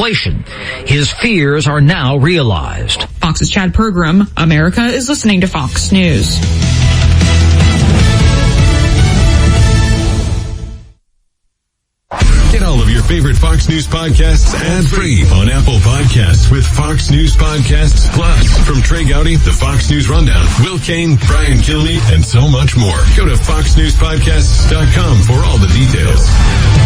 inflation. His fears are now realized. Fox's Chad Pergram. America is listening to Fox News. Get all of your favorite Fox News podcasts ad-free on Apple Podcasts with Fox News Podcasts Plus. From Trey Gowdy, the Fox News Rundown, Will Kane, Brian Kilmeade, and so much more. Go to foxnewspodcasts.com for all the details.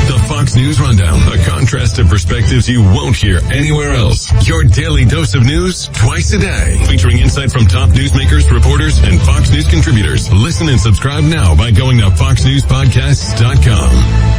The Fox News Rundown, a contrast of perspectives you won't hear anywhere else. Your daily dose of news twice a day. Featuring insight from top newsmakers, reporters, and Fox News contributors. Listen and subscribe now by going to foxnewspodcasts.com.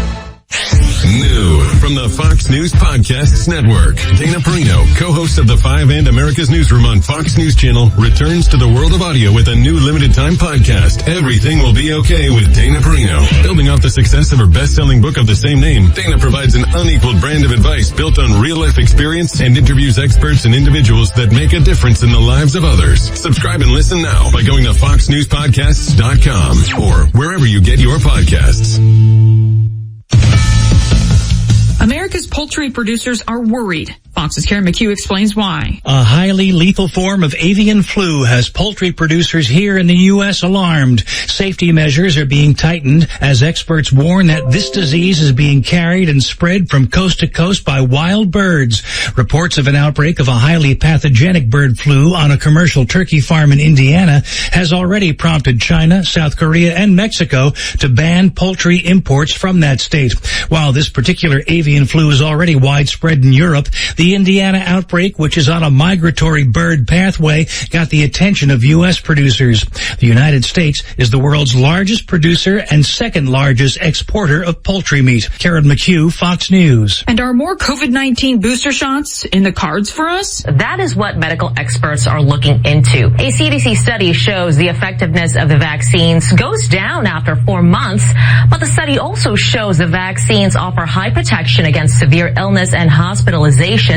New from the Fox News Podcasts Network, Dana Perino, co-host of the 5 and America's Newsroom on Fox News Channel, returns to the world of audio with a new limited-time podcast, Everything Will Be Okay with Dana Perino. Building off the success of her best-selling book of the same name, Dana provides an unequaled brand of advice built on real-life experience and interviews experts and individuals that make a difference in the lives of others. Subscribe and listen now by going to foxnewspodcasts.com or wherever you get your podcasts. America's poultry producers are worried. Fox's Karen McHugh explains why. A highly lethal form of avian flu has poultry producers here in the U.S. alarmed. Safety measures are being tightened as experts warn that this disease is being carried and spread from coast to coast by wild birds. Reports of an outbreak of a highly pathogenic bird flu on a commercial turkey farm in Indiana has already prompted China, South Korea, and Mexico to ban poultry imports from that state. While this particular avian flu is already widespread in Europe, the Indiana outbreak, which is on a migratory bird pathway, got the attention of U.S. producers. The United States is the world's largest producer and second largest exporter of poultry meat. Karen McHugh, Fox News. And are more COVID-19 booster shots in the cards for us? That is what medical experts are looking into. A CDC study shows the effectiveness of the vaccines goes down after 4 months, but the study also shows the vaccines offer high protection against severe illness and hospitalization,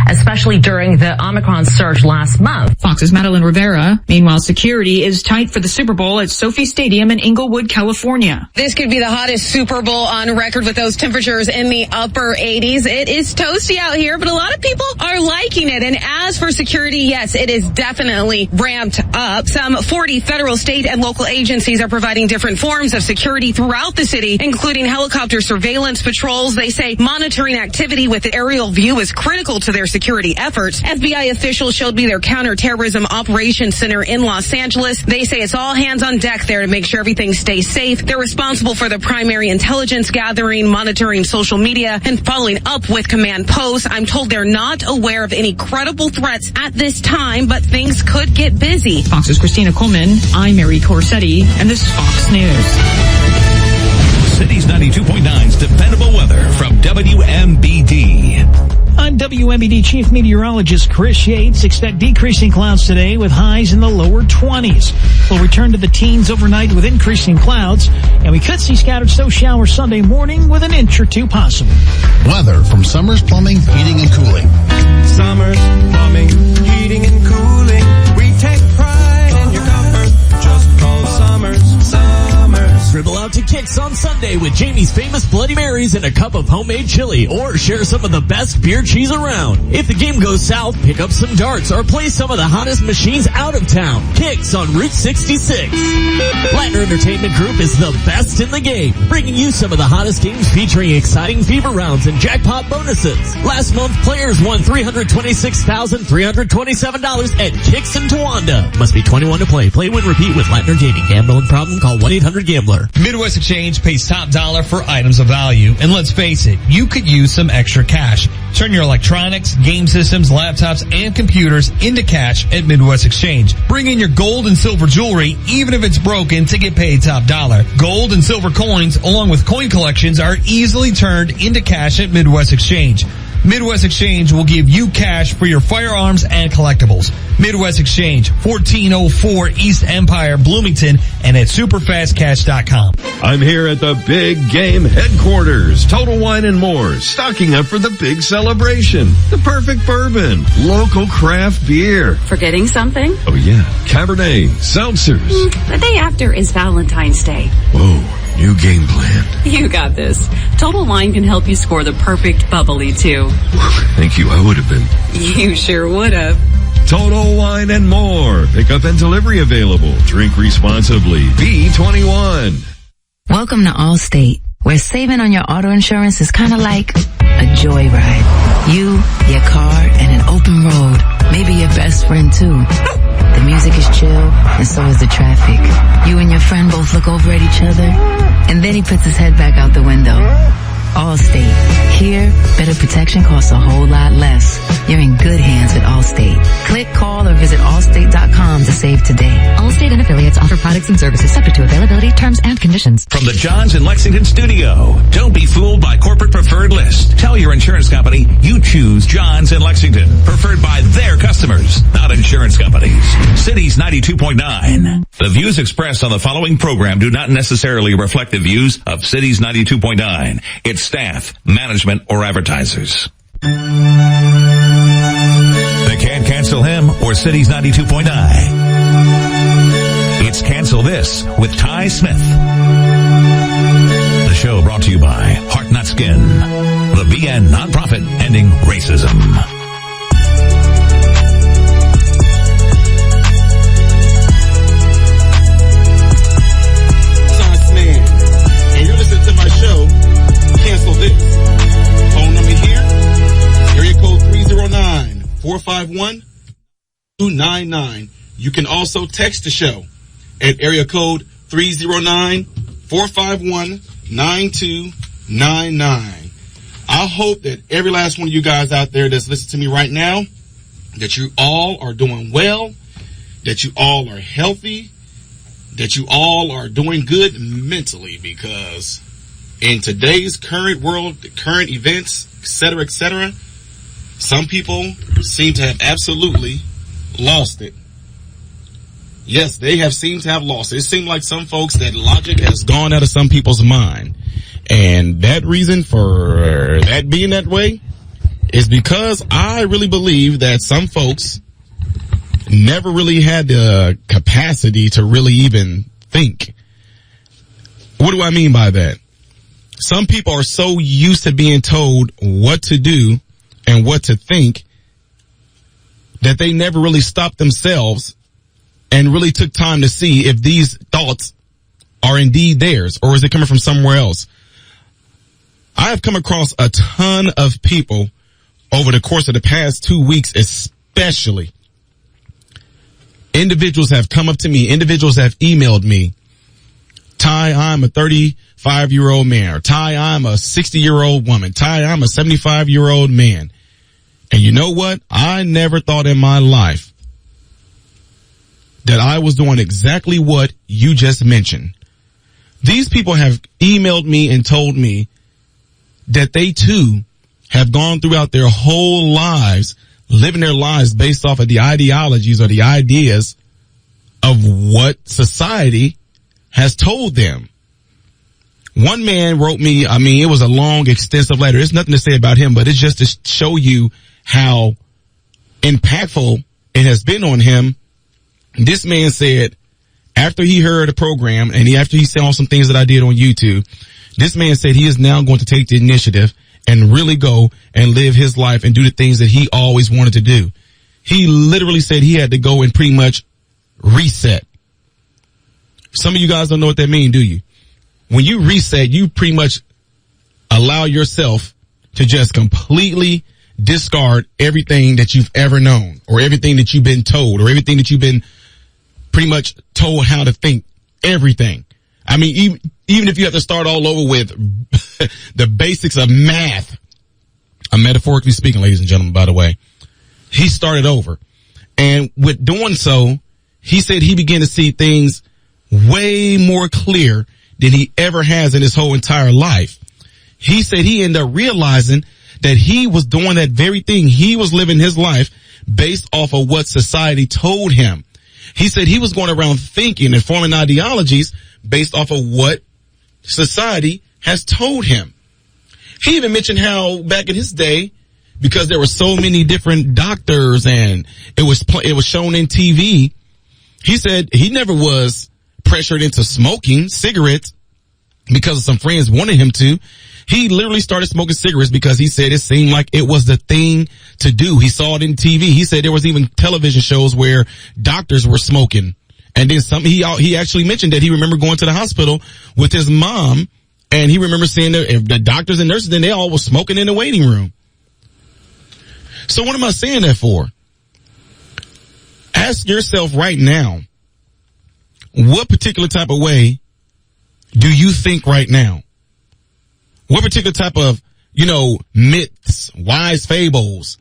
especially during the Omicron surge last month. Fox's Madeline Rivera. Meanwhile, security is tight for the Super Bowl at Sophie Stadium in Inglewood, California. This could be the hottest Super Bowl on record with those temperatures in the upper 80s. It is toasty out here, but a lot of people are liking it. And as for security, yes, it is definitely ramped up. Some 40 federal, state, and local agencies are providing different forms of security throughout the city, including helicopter surveillance patrols. They say monitoring activity with aerial view is critical to their security efforts. FBI officials showed me their counterterrorism operations center in Los Angeles. They say it's all hands on deck there to make sure everything stays safe. They're responsible for the primary intelligence gathering, monitoring social media, and following up with command posts. I'm told they're not aware of any credible threats at this time, but things could get busy. Fox's Christina Coleman. I'm Mary Corsetti, and this is Fox News. City's 92.9's dependable weather from WMBD. I'm WMBD Chief Meteorologist Chris Yates. Expect decreasing clouds today with highs in the lower 20s. We'll return to the teens overnight with increasing clouds, and we could see scattered snow showers Sunday morning with an inch or two possible. Weather from Summers Plumbing, Heating, and Cooling. Summers Plumbing, Heating, and Cooling. We take pride in your comfort. Just call Summers. Dribble out to Kicks on Sunday with Jamie's famous Bloody Marys and a cup of homemade chili, or share some of the best beer cheese around. If the game goes south, pick up some darts or play some of the hottest machines out of town. Kicks on Route 66. Latin Entertainment Group is the best in the game, bringing you some of the hottest games featuring exciting fever rounds and jackpot bonuses. Last month, players won $326,327 at Kicks in Towanda. Must be 21 to play. Play, win, repeat with Latin Gaming. Gambling problem? Call 1-800-GAMBLER. Midwest Exchange pays top dollar for items of value. And let's face it, you could use some extra cash. Turn your electronics, game systems, laptops, and computers into cash at Midwest Exchange. Bring in your gold and silver jewelry, even if it's broken, to get paid top dollar. Gold and silver coins, along with coin collections, are easily turned into cash at Midwest Exchange. Midwest Exchange will give you cash for your firearms and collectibles. Midwest Exchange, 1404 East Empire, Bloomington, and at superfastcash.com. I'm here at the Big Game Headquarters, Total Wine and More, stocking up for the big celebration. The perfect bourbon, local craft beer. Forgetting something? Oh yeah, Cabernet, seltzers. The day after is Valentine's Day. Whoa. new game plan. You got this. Total Wine can help you score the perfect bubbly, too. Thank you, I would have been. You sure would have. Total Wine and more. Pickup and delivery available. Drink responsibly. B21. Welcome to Allstate, where saving on your auto insurance is kind of like a joyride. You, your car, and an open road. Maybe your best friend, too. The music is chill, and so is the traffic. You and your friend both look over at each other, and then he puts his head back out the window. Allstate. Here, better protection costs a whole lot less. You're in good hands with Allstate. Click, call, or visit allstate.com to save today. Allstate and affiliates offer products and services subject to availability, terms, and conditions. From the Johns in Lexington studio, don't be fooled by corporate preferred list. Tell your insurance company you choose Johns in Lexington, preferred by their customers, not insurance companies. Cities 92.9. The views expressed on the following program do not necessarily reflect the views of Cities 92.9, its staff, management, or advertisers. They can't cancel him or Cities 92.9. It's Cancel This with Ty Smith. The show brought to you by Heart Not Skin, the BN nonprofit ending racism. Man, and you're listening to my show, Cancel This. Phone number here, area code 309-451-299. You can also text the show at area code 309-451-9299. I hope that every last one of you guys out there that's listening to me right now, that you all are doing well, that you all are healthy, that you all are doing good mentally, because in today's current world, the current events, etc., some people seem to have absolutely lost it. Yes, they have seemed to have lost it. It seems like some folks that logic has gone out of some people's mind. And that reason for that being that way is because I really believe that some folks never really had the capacity to really even think. What do I mean by that? Some people are so used to being told what to do and what to think that they never really stopped themselves and really took time to see if these thoughts are indeed theirs, or is it coming from somewhere else? I have come across a ton of people over the course of the past 2 weeks, especially. Individuals have come up to me. Individuals have emailed me. Ty, I'm a 35-year-old man. Or Ty, I'm a 60-year-old woman. Ty, I'm a 75-year-old man. And you know what? I never thought in my life that I was doing exactly what you just mentioned. These people have emailed me and told me that they too have gone throughout their whole lives, living their lives based off of the ideologies or the ideas of what society has told them. One man wrote me, it was a long, extensive letter. There's nothing to say about him, but it's just to show you how impactful it has been on him. This man said, after he heard the program and after he saw some things that I did on YouTube, this man said he is now going to take the initiative and really go and live his life and do the things that he always wanted to do. He literally said he had to go and pretty much reset. Some of you guys don't know what that means, do you? When you reset, you pretty much allow yourself to just completely discard everything that you've ever known, or everything that you've been told, or everything that you've been pretty much told how to think. Everything. Even if you have to start all over with the basics of math. I'm metaphorically speaking, ladies and gentlemen, by the way. He started over. And with doing so, he said he began to see things way more clear than he ever has in his whole entire life. He said he ended up realizing that he was doing that very thing. He was living his life based off of what society told him. He said he was going around thinking and forming ideologies based off of what society has told him. He even mentioned how back in his day, because there were so many different doctors and it was shown in TV, he said he never was pressured into smoking cigarettes because some friends wanted him to. He literally started smoking cigarettes because he said it seemed like it was the thing to do. He saw it in TV. He said there was even television shows where doctors were smoking. And then he actually mentioned that he remembered going to the hospital with his mom, and he remembered seeing the doctors and nurses, and they all were smoking in the waiting room. So what am I saying that for? Ask yourself right now, what particular type of way do you think right now? What particular type of, myths, wise fables,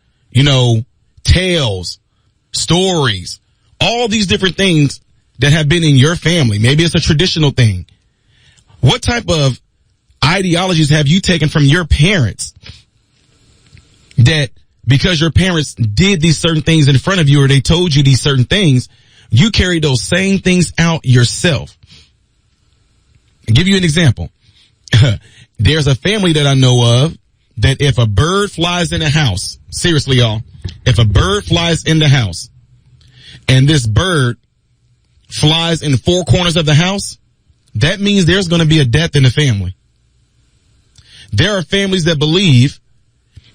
tales, stories, all these different things that have been in your family. Maybe it's a traditional thing. What type of ideologies have you taken from your parents that because your parents did these certain things in front of you or they told you these certain things, you carry those same things out yourself? I'll give you an example. There's a family that I know of that if a bird flies in the house, seriously y'all, if a bird flies in the house and this bird flies in the four corners of the house, that means there's going to be a death in the family. There are families that believe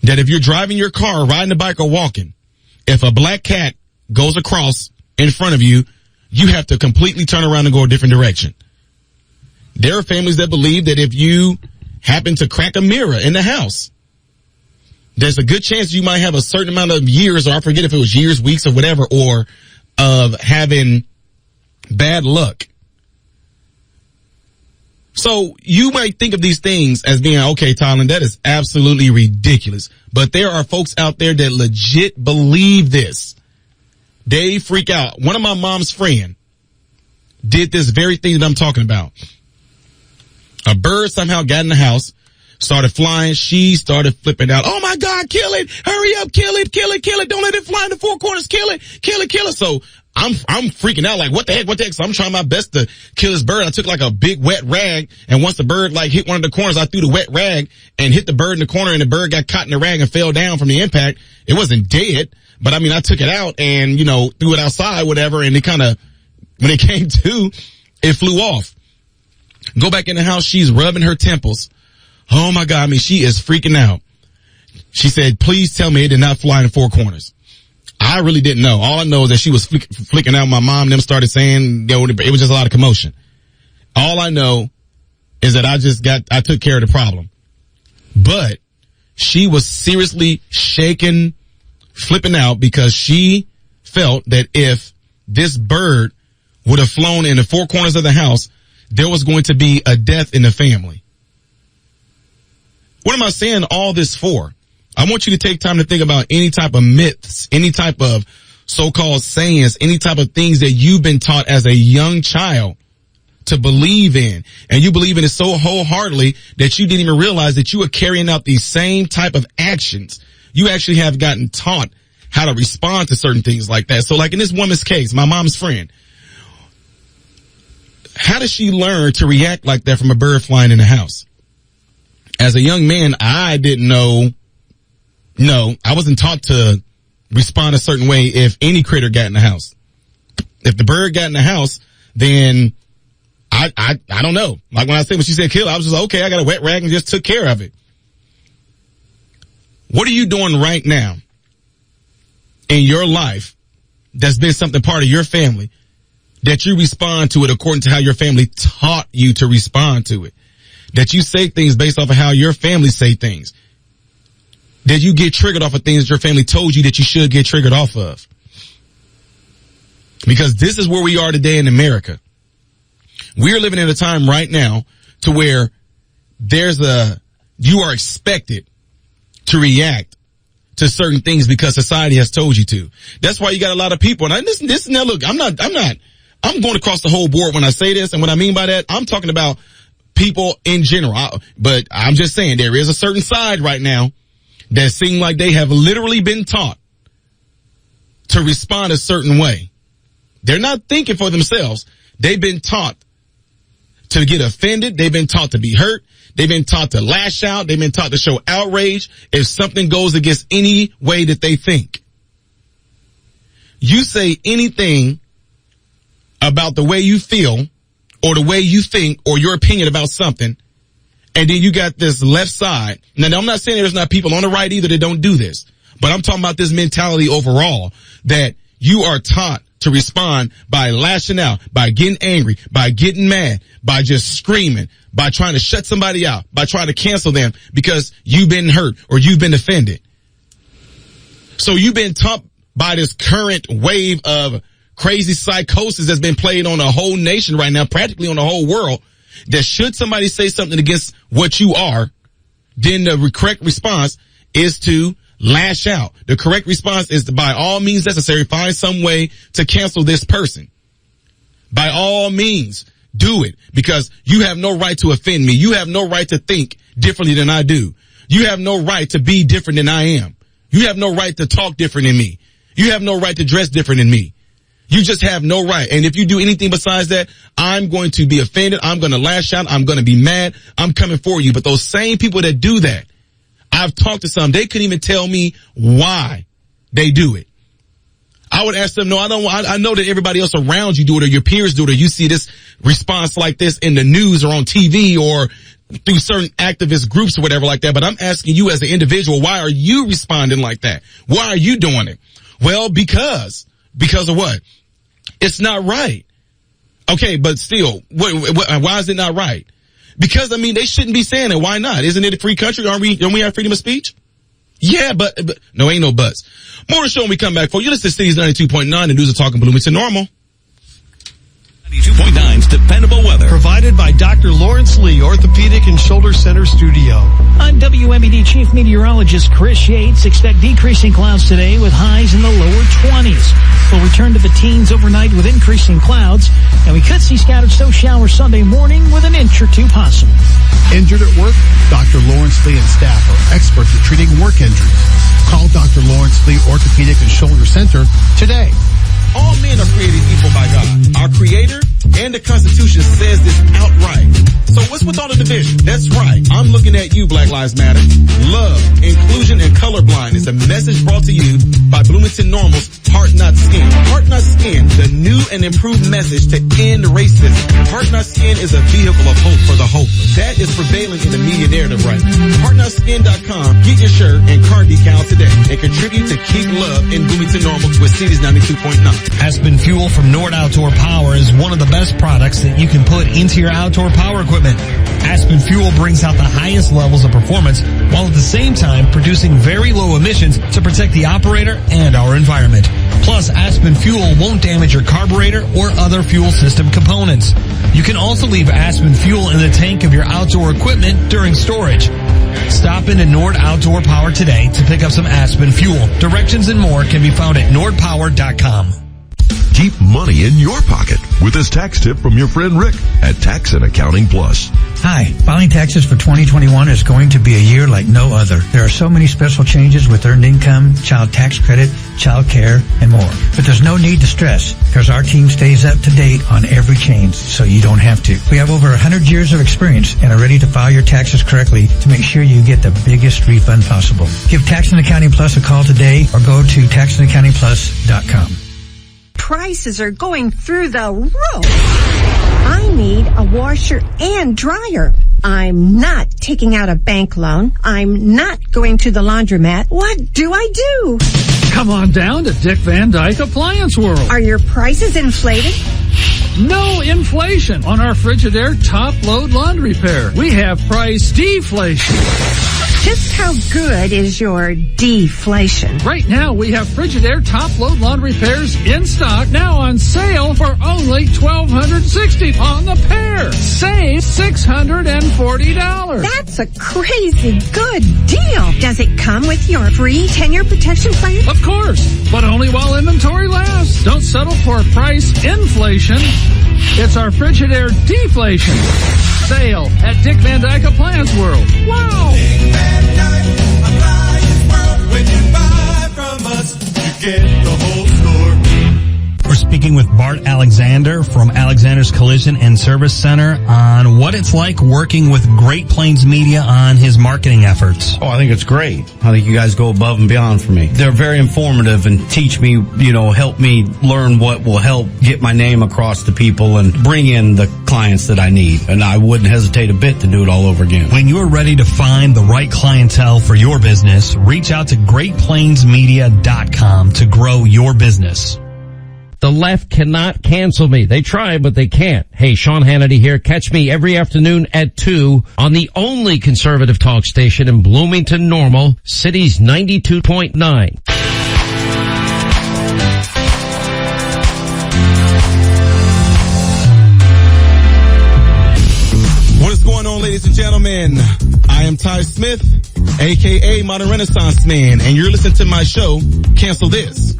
that if you're driving your car, riding a bike or walking, if a black cat goes across in front of you, you have to completely turn around and go a different direction. There are families that believe that if you happen to crack a mirror in the house, there's a good chance you might have a certain amount of years, or I forget if it was years, weeks, or whatever, or of having bad luck. So you might think of these things as being, okay, Tylen, that is absolutely ridiculous. But there are folks out there that legit believe this. They freak out. One of my mom's friend did this very thing that I'm talking about. A bird somehow got in the house, started flying. She started flipping out. Oh my God, kill it. Hurry up, kill it, kill it, kill it. Don't let it fly in the four corners. Kill it, kill it, kill it. So I'm freaking out like, what the heck? So I'm trying my best to kill this bird. I took like a big wet rag, and once the bird like hit one of the corners, I threw the wet rag and hit the bird in the corner, and the bird got caught in the rag and fell down from the impact. It wasn't dead, but I mean, I took it out and, threw it outside, whatever, and it kind of, when it came to, it flew off. Go back in the house, she's rubbing her temples. Oh my God, I mean, she is freaking out. She said, please tell me it did not fly in the four corners. I really didn't know. All I know is that she was flicking out. My mom and them started saying, it was just a lot of commotion. All I know is that I took care of the problem. But she was seriously shaking, flipping out because she felt that if this bird would have flown in the four corners of the house, there was going to be a death in the family. What am I saying all this for? I want you to take time to think about any type of myths, any type of so-called sayings, any type of things that you've been taught as a young child to believe in. And you believe in it so wholeheartedly that you didn't even realize that you were carrying out these same type of actions. You actually have gotten taught how to respond to certain things like that. So like in this woman's case, my mom's friend, how did she learn to react like that from a bird flying in the house? As a young man, I didn't know. No, I wasn't taught to respond a certain way if any critter got in the house. If the bird got in the house, then I don't know. Like when she said kill, I was just like, okay, I got a wet rag and just took care of it. What are you doing right now in your life that's been something part of your family that you respond to it according to how your family taught you to respond to it? That you say things based off of how your family say things? That you get triggered off of things that your family told you that you should get triggered off of? Because this is where we are today in America. We're living in a time right now to where you are expected to react to certain things because society has told you to. That's why you got a lot of people. And now look, I'm going across the whole board when I say this. And what I mean by that, I'm talking about people in general. But I'm just saying there is a certain side right now that seem like they have literally been taught to respond a certain way. They're not thinking for themselves. They've been taught to get offended. They've been taught to be hurt. They've been taught to lash out. They've been taught to show outrage if something goes against any way that they think. You say anything about the way you feel or the way you think or your opinion about something, and then you got this left side. Now, I'm not saying there's not people on the right either that don't do this, but I'm talking about this mentality overall that you are taught to respond by lashing out, by getting angry, by getting mad, by just screaming, by trying to shut somebody out, by trying to cancel them because you've been hurt or you've been offended. So you've been taught by this current wave of crazy psychosis that's been played on a whole nation right now, practically on the whole world, that should somebody say something against what you are, then the correct response is to lash out. The correct response is to, by all means necessary, find some way to cancel this person. By all means, do it, because you have no right to offend me. You have no right to think differently than I do. You have no right to be different than I am. You have no right to talk different than me. You have no right to dress different than me. You just have no right. And if you do anything besides that, I'm going to be offended. I'm going to lash out. I'm going to be mad. I'm coming for you. But those same people that do that, I've talked to some, they couldn't even tell me why they do it. I would ask them, no, I don't want, I know that everybody else around you do it, or your peers do it, or you see this response like this in the news or on TV or through certain activist groups or whatever like that. But I'm asking you as an individual, why are you responding like that? Why are you doing it? Well, because of what? It's not right. Okay, but still, why is it not right? Because, I mean, they shouldn't be saying it. Why not? Isn't it a free country? Don't we have freedom of speech? Yeah, but no, ain't no buts. More to show when we come back. For you, listen to Cities 92.9, the news of Talking Bloomington Normal. 92.9's dependable weather. Provided by Dr. Lawrence Lee, Orthopedic and Shoulder Center Studio. I'm WMBD Chief Meteorologist Chris Yates. Expect decreasing clouds today with highs in the lower 20s. We'll return to the teens overnight with increasing clouds, and we could see scattered snow showers Sunday morning with an inch or two possible. Injured at work? Dr. Lawrence Lee and staff are experts at treating work injuries. Call Dr. Lawrence Lee Orthopedic and Shoulder Center today. All men are created equal by God. Our Creator and the Constitution says this outright. So what's with all the division? That's right. I'm looking at you, Black Lives Matter. Love, inclusion, and colorblind is a message brought to you by Bloomington Normal's Heart Not Skin. Heart Not Skin, the new and improved message to end racism. Heart Not Skin is a vehicle of hope for the hopeless. That is prevailing in the media narrative right now. HeartNotSkin.com. Get your shirt and car decal today and contribute to keep love in Bloomington Normal with Cities 92.9. Aspen Fuel from Nord Outdoor Power is one of the best products that you can put into your outdoor power equipment. Aspen Fuel brings out the highest levels of performance while at the same time producing very low emissions to protect the operator and our environment. Plus, Aspen Fuel won't damage your carburetor or other fuel system components. You can also leave Aspen Fuel in the tank of your outdoor equipment during storage. Stop in at Nord Outdoor Power today to pick up some Aspen Fuel. Directions and more can be found at nordpower.com. Keep money in your pocket with this tax tip from your friend Rick at Tax and Accounting Plus. Hi, filing taxes for 2021 is going to be a year like no other. There are so many special changes with earned income, child tax credit, child care, and more. But there's no need to stress because our team stays up to date on every change so you don't have to. We have over 100 years of experience and are ready to file your taxes correctly to make sure you get the biggest refund possible. Give Tax and Accounting Plus a call today or go to taxandaccountingplus.com. Prices are going through the roof. I need a washer and dryer. I'm not taking out a bank loan. I'm not going to the laundromat. What do I do? Come on down to Dick Van Dyke Appliance World. Are your prices inflated? No inflation on our Frigidaire top-load laundry pair. We have price deflation. Just how good is your deflation? Right now, we have Frigidaire top-load laundry pairs in stock, now on sale for only $1,260 on the pair. Save $640. That's a crazy good deal. Does it come with your free 10-year protection plan? Of course, but only while inventory lasts. Don't settle for price inflation. It's our Frigidaire deflation sale at Dick Van Dyke Appliance World. Wow! Dick Van Dyke Appliance World. When you buy from us, you get the whole store. We're speaking speaking with Bart Alexander from Alexander's Collision and Service Center on what it's like working with Great Plains Media on his marketing efforts. Oh, I think it's great. I think you guys go above and beyond for me. They're very informative and teach me, help me learn what will help get my name across to people and bring in the clients that I need. And I wouldn't hesitate a bit to do it all over again. When you're ready to find the right clientele for your business, reach out to GreatPlainsMedia.com to grow your business. The left cannot cancel me. They try, but they can't. Hey, Sean Hannity here. Catch me every afternoon at 2 on the only conservative talk station in Bloomington Normal, City's 92.9. What is going on, ladies and gentlemen? I am Ty Smith, aka Modern Renaissance Man, and you're listening to my show, Cancel This.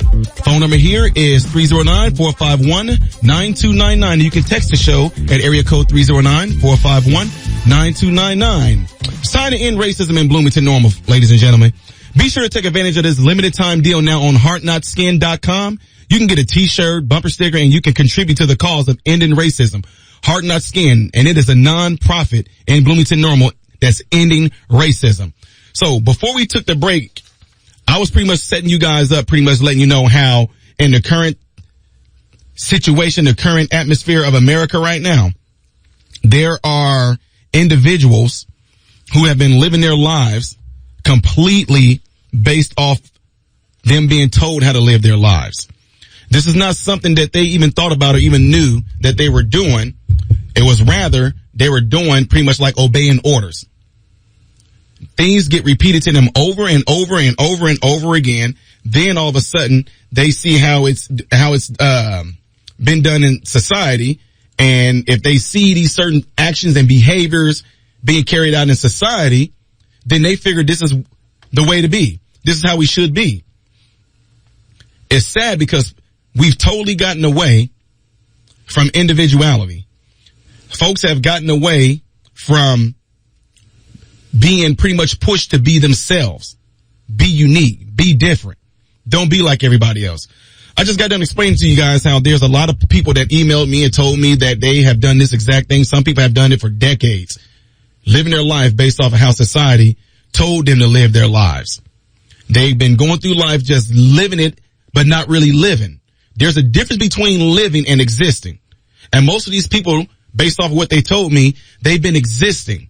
Phone number here is 309-451-9299. You can text the show at area code 309-451-9299. It's time to end racism in Bloomington Normal, ladies and gentlemen. Be sure to take advantage of this limited time deal now on heartnotskin.com. You can get a t-shirt, bumper sticker, and you can contribute to the cause of ending racism. Heart Not Skin, and it is a non-profit in Bloomington Normal that's ending racism. So before we took the break, I was pretty much setting you guys up, pretty much letting you know how in the current situation, the current atmosphere of America right now, there are individuals who have been living their lives completely based off them being told how to live their lives. This is not something that they even thought about or even knew that they were doing. It was rather they were doing pretty much like obeying orders. Things get repeated to them over and over and over and over again. Then all of a sudden they see how it's been done in society. And if they see these certain actions and behaviors being carried out in society, then they figure this is the way to be. This is how we should be. It's sad because we've totally gotten away from individuality. Folks have gotten away from being pretty much pushed to be themselves. Be unique. Be different. Don't be like everybody else. I just got done explaining to you guys how there's a lot of people that emailed me and told me that they have done this exact thing. Some people have done it for decades, living their life based off of how society told them to live their lives. They've been going through life just living it, but not really living. There's a difference between living and existing. And most of these people, based off of what they told me, they've been existing.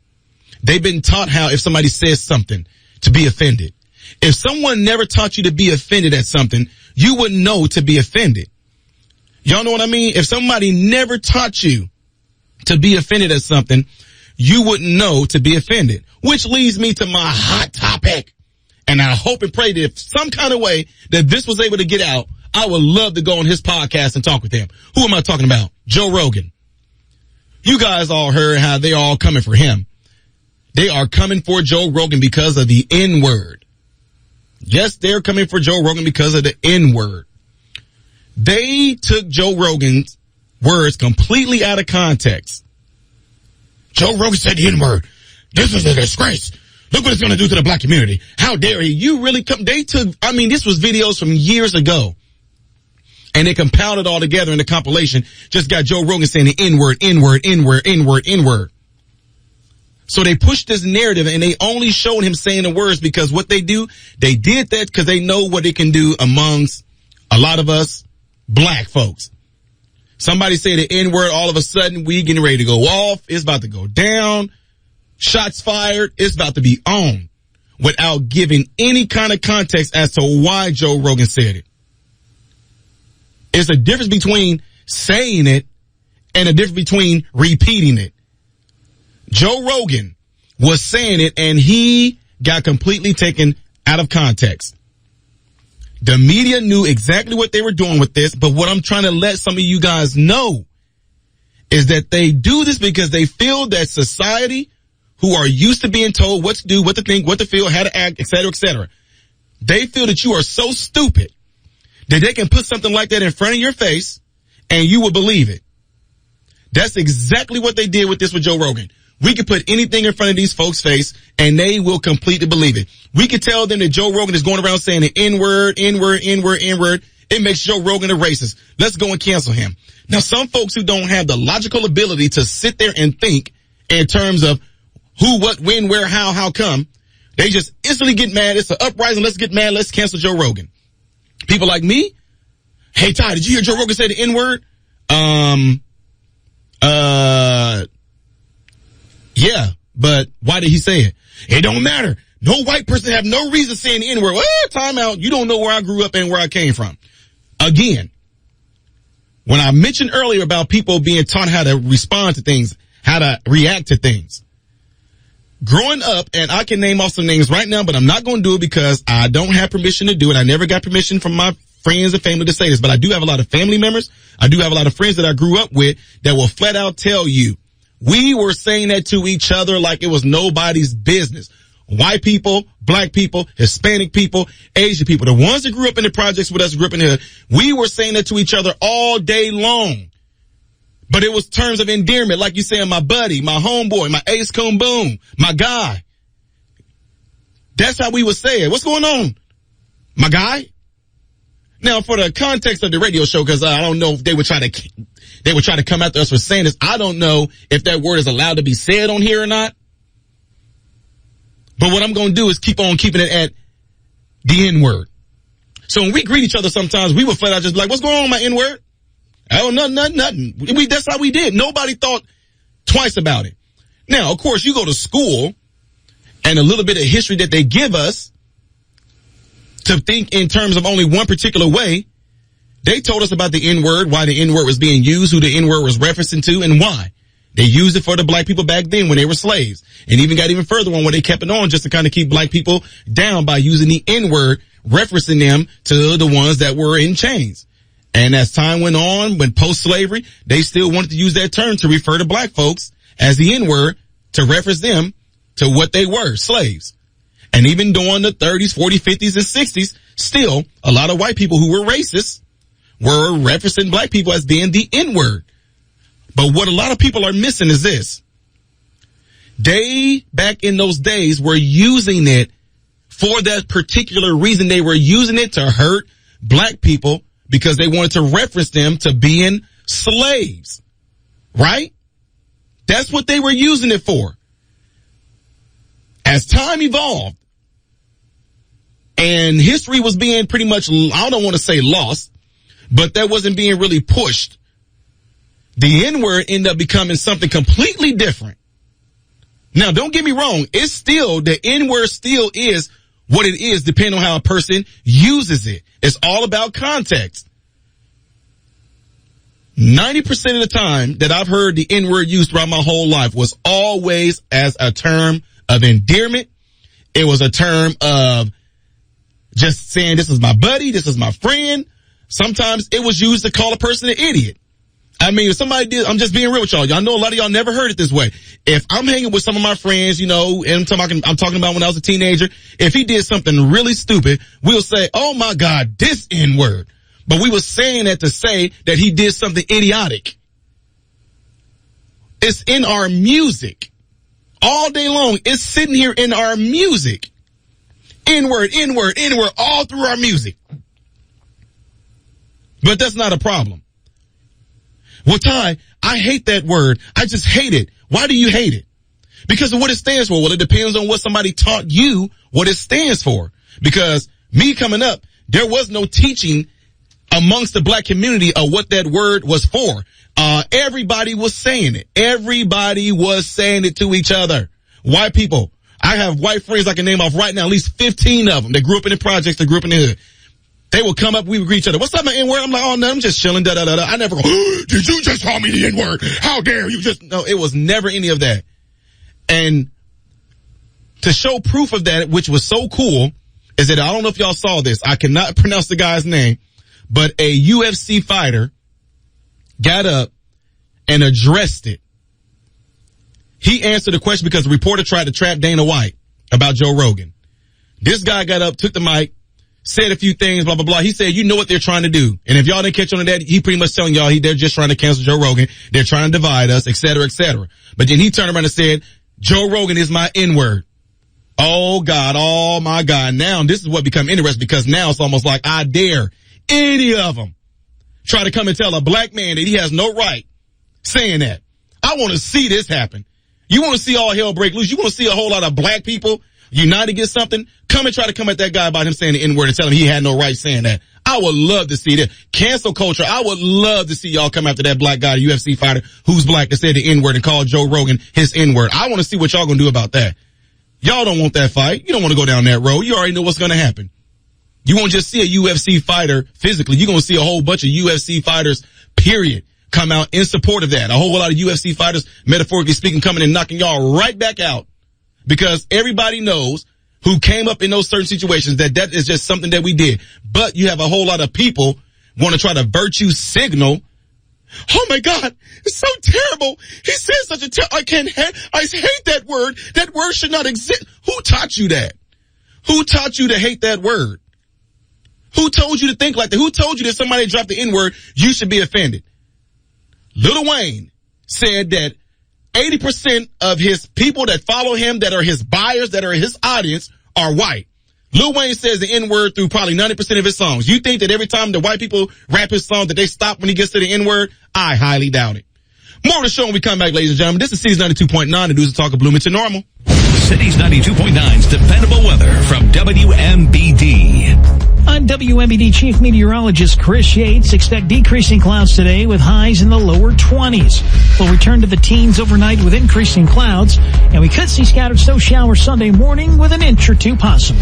They've been taught how if somebody says something to be offended. If someone never taught you to be offended at something, you wouldn't know to be offended. Y'all know what I mean? If somebody never taught you to be offended at something, you wouldn't know to be offended. Which leads me to my hot topic. And I hope and pray that if some kind of way that this was able to get out, I would love to go on his podcast and talk with him. Who am I talking about? Joe Rogan. You guys all heard how they are all coming for him. They are coming for Joe Rogan because of the N-word. Yes, they're coming for Joe Rogan because of the N-word. They took Joe Rogan's words completely out of context. Joe Rogan said the N-word. This is a disgrace. Look what it's going to do to the black community. How dare he? You really come. They took, this was videos from years ago. And they compiled it all together in the compilation. Just got Joe Rogan saying the N-word, N-word, N-word, N-word, N-word. So they pushed this narrative and they only showed him saying the words because what they do, they did that because they know what it can do amongst a lot of us black folks. Somebody say the N-word, all of a sudden we getting ready to go off. It's about to go down. Shots fired. It's about to be on without giving any kind of context as to why Joe Rogan said it. It's a difference between saying it and a difference between repeating it. Joe Rogan was saying it and he got completely taken out of context. The media knew exactly what they were doing with this, but what I'm trying to let some of you guys know is that they do this because they feel that society, who are used to being told what to do, what to think, what to feel, how to act, etc., they feel that you are so stupid that they can put something like that in front of your face and you will believe it. That's exactly what they did with this with Joe Rogan. We could put anything in front of these folks' face and they will completely believe it. We could tell them that Joe Rogan is going around saying the N-word, N-word, N-word, N-word, It makes Joe Rogan a racist. Let's go and cancel him. Now, some folks who don't have the logical ability to sit there and think in terms of who, what, when, where, how come, they just instantly get mad. It's an uprising. Let's get mad. Let's cancel Joe Rogan. People like me, hey, Ty, did you hear Joe Rogan say the N-word? Yeah, but why did he say it? It don't matter. No white person have no reason saying the N-word. Well, time out. You don't know where I grew up and where I came from. Again, when I mentioned earlier about people being taught how to respond to things, how to react to things. Growing up, and I can name off some names right now, but I'm not going to do it because I don't have permission to do it. I never got permission from my friends and family to say this, but I do have a lot of family members. I do have a lot of friends that I grew up with that will flat out tell you, we were saying that to each other like it was nobody's business. White people, black people, Hispanic people, Asian people, the ones that grew up in the projects with us, grew up in the hood, we were saying that to each other all day long. But it was terms of endearment, like you saying, my buddy, my homeboy, my ace coon boom, my guy. That's how we would say it. What's going on? My guy? Now, for the context of the radio show, because I don't know if they would try to come after us for saying this. I don't know if that word is allowed to be said on here or not. But what I'm going to do is keep on keeping it at the N-word. So when we greet each other sometimes, we would flat out just be like, what's going on, my N-word? Oh, nothing. That's how we did. Nobody thought twice about it. Now, of course, you go to school and a little bit of history that they give us to think in terms of only one particular way. They told us about the N-word, why the N-word was being used, who the N-word was referencing to, and why. They used it for the black people back then when they were slaves. And even got even further on where they kept it on just to kind of keep black people down by using the N-word, referencing them to the ones that were in chains. And as time went on, when post-slavery, they still wanted to use that term to refer to black folks as the N-word to reference them to what they were, slaves. And even during the 30s, 40s, 50s, and 60s, still a lot of white people who were racist were referencing black people as being the N-word. But what a lot of people are missing is this. They, back in those days, were using it for that particular reason. They were using it to hurt black people because they wanted to reference them to being slaves. Right? That's what they were using it for. As time evolved and history was being pretty much, I don't want to say lost, but that wasn't being really pushed, the N-word ended up becoming something completely different. Now, don't get me wrong. It's still, the N-word still is what it is depending on how a person uses it. It's all about context. 90% of the time that I've heard the N-word used throughout my whole life was always as a term of endearment. It was a term of just saying, this is my buddy, this is my friend. Sometimes it was used to call a person an idiot. I mean, if somebody did, I'm just being real with y'all. Y'all know a lot of y'all never heard it this way. If I'm hanging with some of my friends, you know, and I'm talking about when I was a teenager, if he did something really stupid, we'll say, oh my God, this N-word. But we were saying that to say that he did something idiotic. It's in our music. All day long, it's sitting here in our music. N-word, N-word, N-word, all through our music. But that's not a problem. Well, Ty, I hate that word. I just hate it. Why do you hate it? Because of what it stands for. Well, it depends on what somebody taught you what it stands for. Because me coming up, there was no teaching amongst the black community of what that word was for. Everybody was saying it. Everybody was saying it to each other. White people. I have white friends I can name off right now, at least 15 of them. They grew up in the projects, they grew up in the hood. They would come up, we would greet each other. What's up, my N-word? I'm like, oh, no, I'm just chilling, da-da-da-da. I never go, did you just call me the N-word? How dare you just, no, it was never any of that. And to show proof of that, which was so cool, is that I don't know if y'all saw this. I cannot pronounce the guy's name, but a UFC fighter got up and addressed it. He answered the question because the reporter tried to trap Dana White about Joe Rogan. This guy got up, took the mic, said a few things, blah, blah, blah. He said, you know what they're trying to do. And if y'all didn't catch on to that, he pretty much telling y'all they're just trying to cancel Joe Rogan. They're trying to divide us, et cetera, et cetera. But then he turned around and said, Joe Rogan is my N-word. Oh God, oh my God. Now this is what become interesting because now it's almost like I dare any of them try to come and tell a black man that he has no right saying that. I want to see this happen. You want to see all hell break loose? You want to see a whole lot of black people unite against something? Come and try to come at that guy about him saying the N-word and tell him he had no right saying that. I would love to see that. Cancel culture. I would love to see y'all come after that black guy, the UFC fighter, who's black, that said the N-word and called Joe Rogan his N-word. I want to see what y'all gonna do about that. Y'all don't want that fight. You don't want to go down that road. You already know what's gonna happen. You won't just see a UFC fighter physically. You're gonna see a whole bunch of UFC fighters, period, come out in support of that. A whole lot of UFC fighters, metaphorically speaking, coming and knocking y'all right back out. Because everybody knows who came up in those certain situations that is just something that we did. But you have a whole lot of people want to try to virtue signal. Oh my God, it's so terrible. He says such a I hate that word. That word should not exist. Who taught you that? Who taught you to hate that word? Who told you to think like that? Who told you that somebody dropped the N-word, you should be offended? Lil Wayne said that 80% of his people that follow him, that are his buyers, that are his audience, are white. Lil Wayne says the N-word through probably 90% of his songs. You think that every time the white people rap his song that they stop when he gets to the N-word? I highly doubt it. More of the show when we come back, ladies and gentlemen. This is Cities 92.9, the News and Talk of Bloomington Normal. Cities 92.9's dependable weather from WMBD. I'm WMBD Chief Meteorologist Chris Yates. Expect decreasing clouds today with highs in the lower 20s. We'll return to the teens overnight with increasing clouds, and we could see scattered snow showers Sunday morning with an inch or two possible.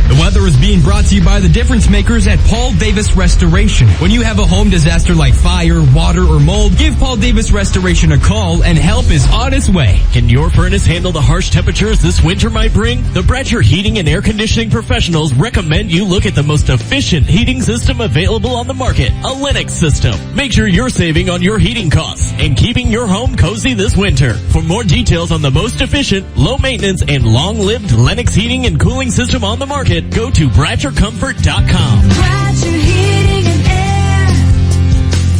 The weather is being brought to you by the difference makers at Paul Davis Restoration. When you have a home disaster like fire, water, or mold, give Paul Davis Restoration a call and help is on its way. Can your furnace handle the harsh temperatures this winter might bring? The Bratcher Heating and Air Conditioning professionals recommend you look at the most efficient heating system available on the market, a Lennox system. Make sure you're saving on your heating costs and keeping your home cozy this winter. For more details on the most efficient, low maintenance, and long-lived Lennox heating and cooling system on the market, go to BratcherComfort.com. Bratcher Heating and Air,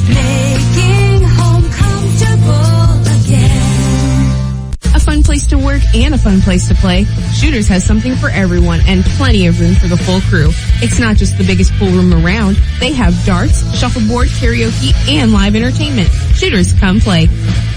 making home comfortable again. A fun place to work and a fun place to play. Shooters has something for everyone and plenty of room for the full crew. It's not just the biggest pool room around. They have darts, shuffleboard, karaoke, and live entertainment. Shooters, come play.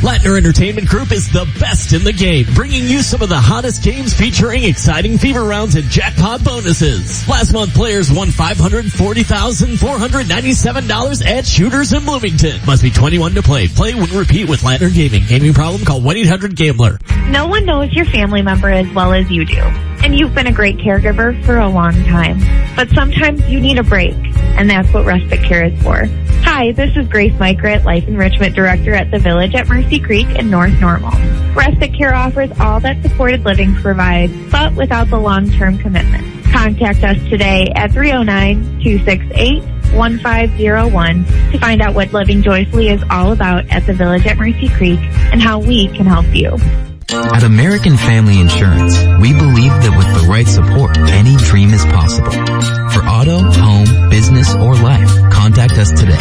Lattner Entertainment Group is the best in the game, bringing you some of the hottest games featuring exciting fever rounds and jackpot bonuses. Last month, players won $540,497 at Shooters in Bloomington. Must be 21 to play. Play when repeat with Lattner Gaming. Gaming problem? Call 1-800-GAMBLER. No one knows your family member as well as you do. And you've been a great caregiver for a long time. But sometimes you need a break, and that's what Respite Care is for. Hi, this is Grace Mykert, Life Enrichment Director at the Village at Mercy Creek in North Normal. Respite Care offers all that supported living provides, but without the long-term commitment. Contact us today at 309-268-1501 to find out what Living Joyfully is all about at the Village at Mercy Creek and how we can help you. At American Family Insurance, we believe that with the right support, any dream is possible. For auto, home, business, or life, contact us today.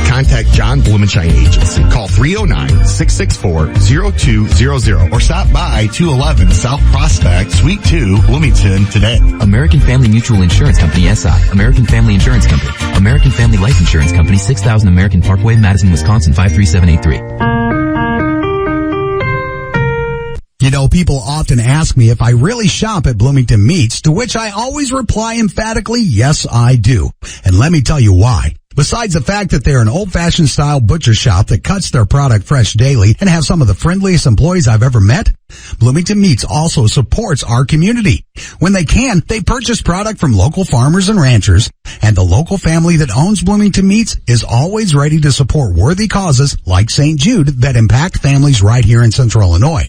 Contact John Blumenshine Agency. Call 309-664-0200 or stop by 211 South Prospect, Suite 2, Bloomington today. American Family Mutual Insurance Company, SI. American Family Insurance Company. American Family Life Insurance Company, 6000 American Parkway, Madison, Wisconsin, 53783. You know, people often ask me if I really shop at Bloomington Meats, to which I always reply emphatically, yes, I do. And let me tell you why. Besides the fact that they're an old-fashioned style butcher shop that cuts their product fresh daily and have some of the friendliest employees I've ever met, Bloomington Meats also supports our community. When they can, they purchase product from local farmers and ranchers, and the local family that owns Bloomington Meats is always ready to support worthy causes like St. Jude that impact families right here in Central Illinois.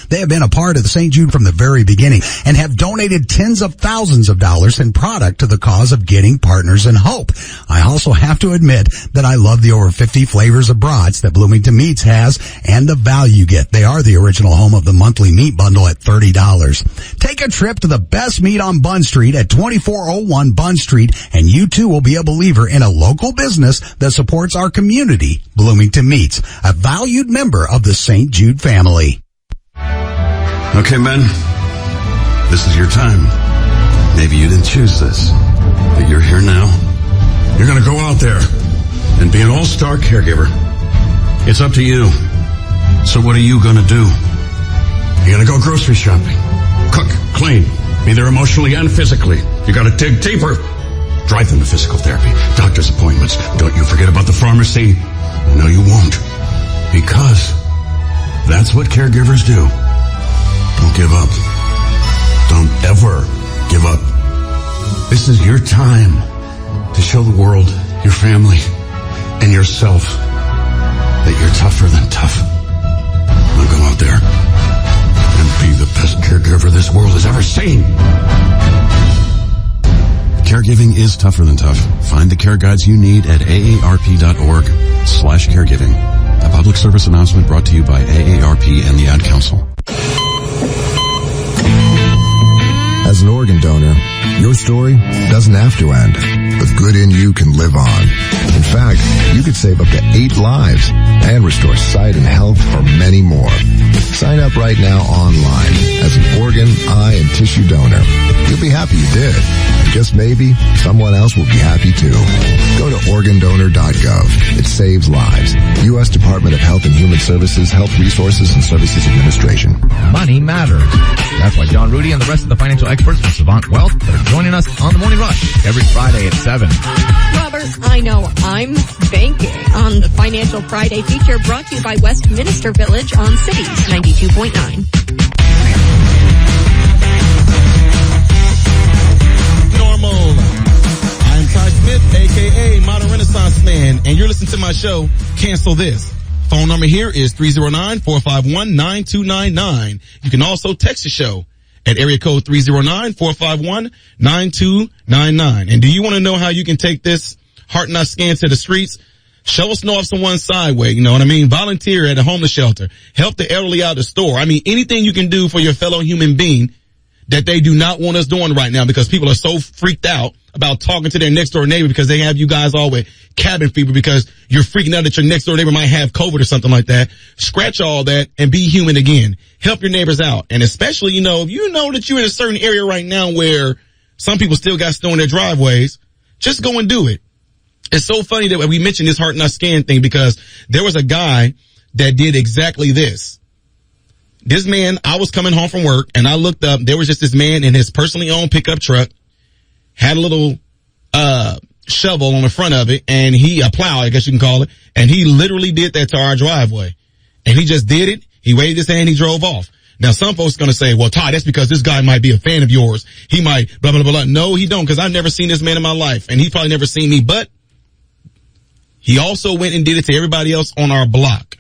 They have been a part of the St. Jude from the very beginning and have donated tens of thousands of dollars in product to the cause of getting partners in hope. I also have to admit that I love the over 50 flavors of brats that Bloomington Meats has and the value you get. They are the original home of the monthly meat bundle at $30. Take a trip to the best meat on Bunn Street at 2401 Bunn Street, and you too will be a believer in a local business that supports our community. Bloomington Meats, a valued member of the St. Jude family. Okay, men, this is your time. Maybe you didn't choose this, but you're here now. You're going to go out there and be an all-star caregiver. It's up to you. So what are you gonna do? You're gonna go grocery shopping, cook, clean, be there emotionally and physically. You gotta dig deeper. Drive them to physical therapy, doctor's appointments. Don't you forget about the pharmacy. No, you won't. Because that's what caregivers do. Don't give up. Don't ever give up. This is your time to show the world, your family, and yourself that you're tougher than tough. Now go out there and be the best caregiver this world has ever seen. Caregiving is tougher than tough. Find the care guides you need at aarp.org/caregiving. A public service announcement brought to you by AARP and the Ad Council. As an organ donor, your story doesn't have to end. The good in you can live on. In fact, you could save up to 8 lives and restore sight and health for many more. Sign up right now online as an organ, eye, and tissue donor. You'll be happy you did. And just maybe, someone else will be happy too. Go to organdonor.gov. It saves lives. U.S. Department of Health and Human Services, Health Resources and Services Administration. Money matters. That's why John Rudy and the rest of the financial experts from Savant Wealth are joining us on the Morning Rush every Friday at 7. Robert, I know I'm banking on the Financial Friday feature brought to you by Westminster Village on Cities 92.9. Normal. I'm Ty Smith, aka Modern Renaissance Man, and you're listening to my show, Cancel This. Phone number here is 309-451-9299. You can also text the show at area code 309-451-9299. And do you want to know how you can take this Heart Not Scan to the streets? Show us know if someone's sideway, you know what I mean? Volunteer at a homeless shelter. Help the elderly out the store. I mean, anything you can do for your fellow human being that they do not want us doing right now because people are so freaked out about talking to their next door neighbor because they have you guys all with cabin fever because you're freaking out that your next door neighbor might have COVID or something like that. Scratch all that and be human again. Help your neighbors out. And especially, if you know that you're in a certain area right now where some people still got snow in their driveways, just go and do it. It's so funny that we mentioned this Heart Not Scan thing because there was a guy that did exactly this. This man, I was coming home from work and I looked up, there was just this man in his personally owned pickup truck, had a little, shovel on the front of it and a plow, I guess you can call it. And he literally did that to our driveway and he just did it. He waved his hand, he drove off. Now some folks are going to say, well, Todd, that's because this guy might be a fan of yours. He might blah, blah, blah, blah. No, he don't because I've never seen this man in my life and he's probably never seen me, but he also went and did it to everybody else on our block.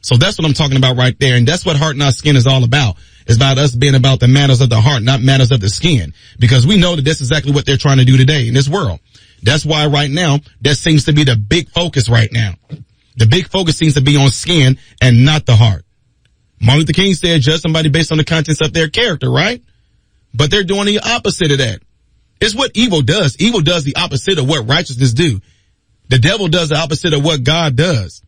So that's what I'm talking about right there. And that's what Heart Not Skin is all about. It's about us being about the matters of the heart, not matters of the skin. Because we know that that's exactly what they're trying to do today in this world. That's why right now, that seems to be the big focus right now. The big focus seems to be on skin and not the heart. Martin Luther King said, judge somebody based on the contents of their character, right? But they're doing the opposite of that. It's what evil does. Evil does the opposite of what righteousness do. The devil does the opposite of what God does.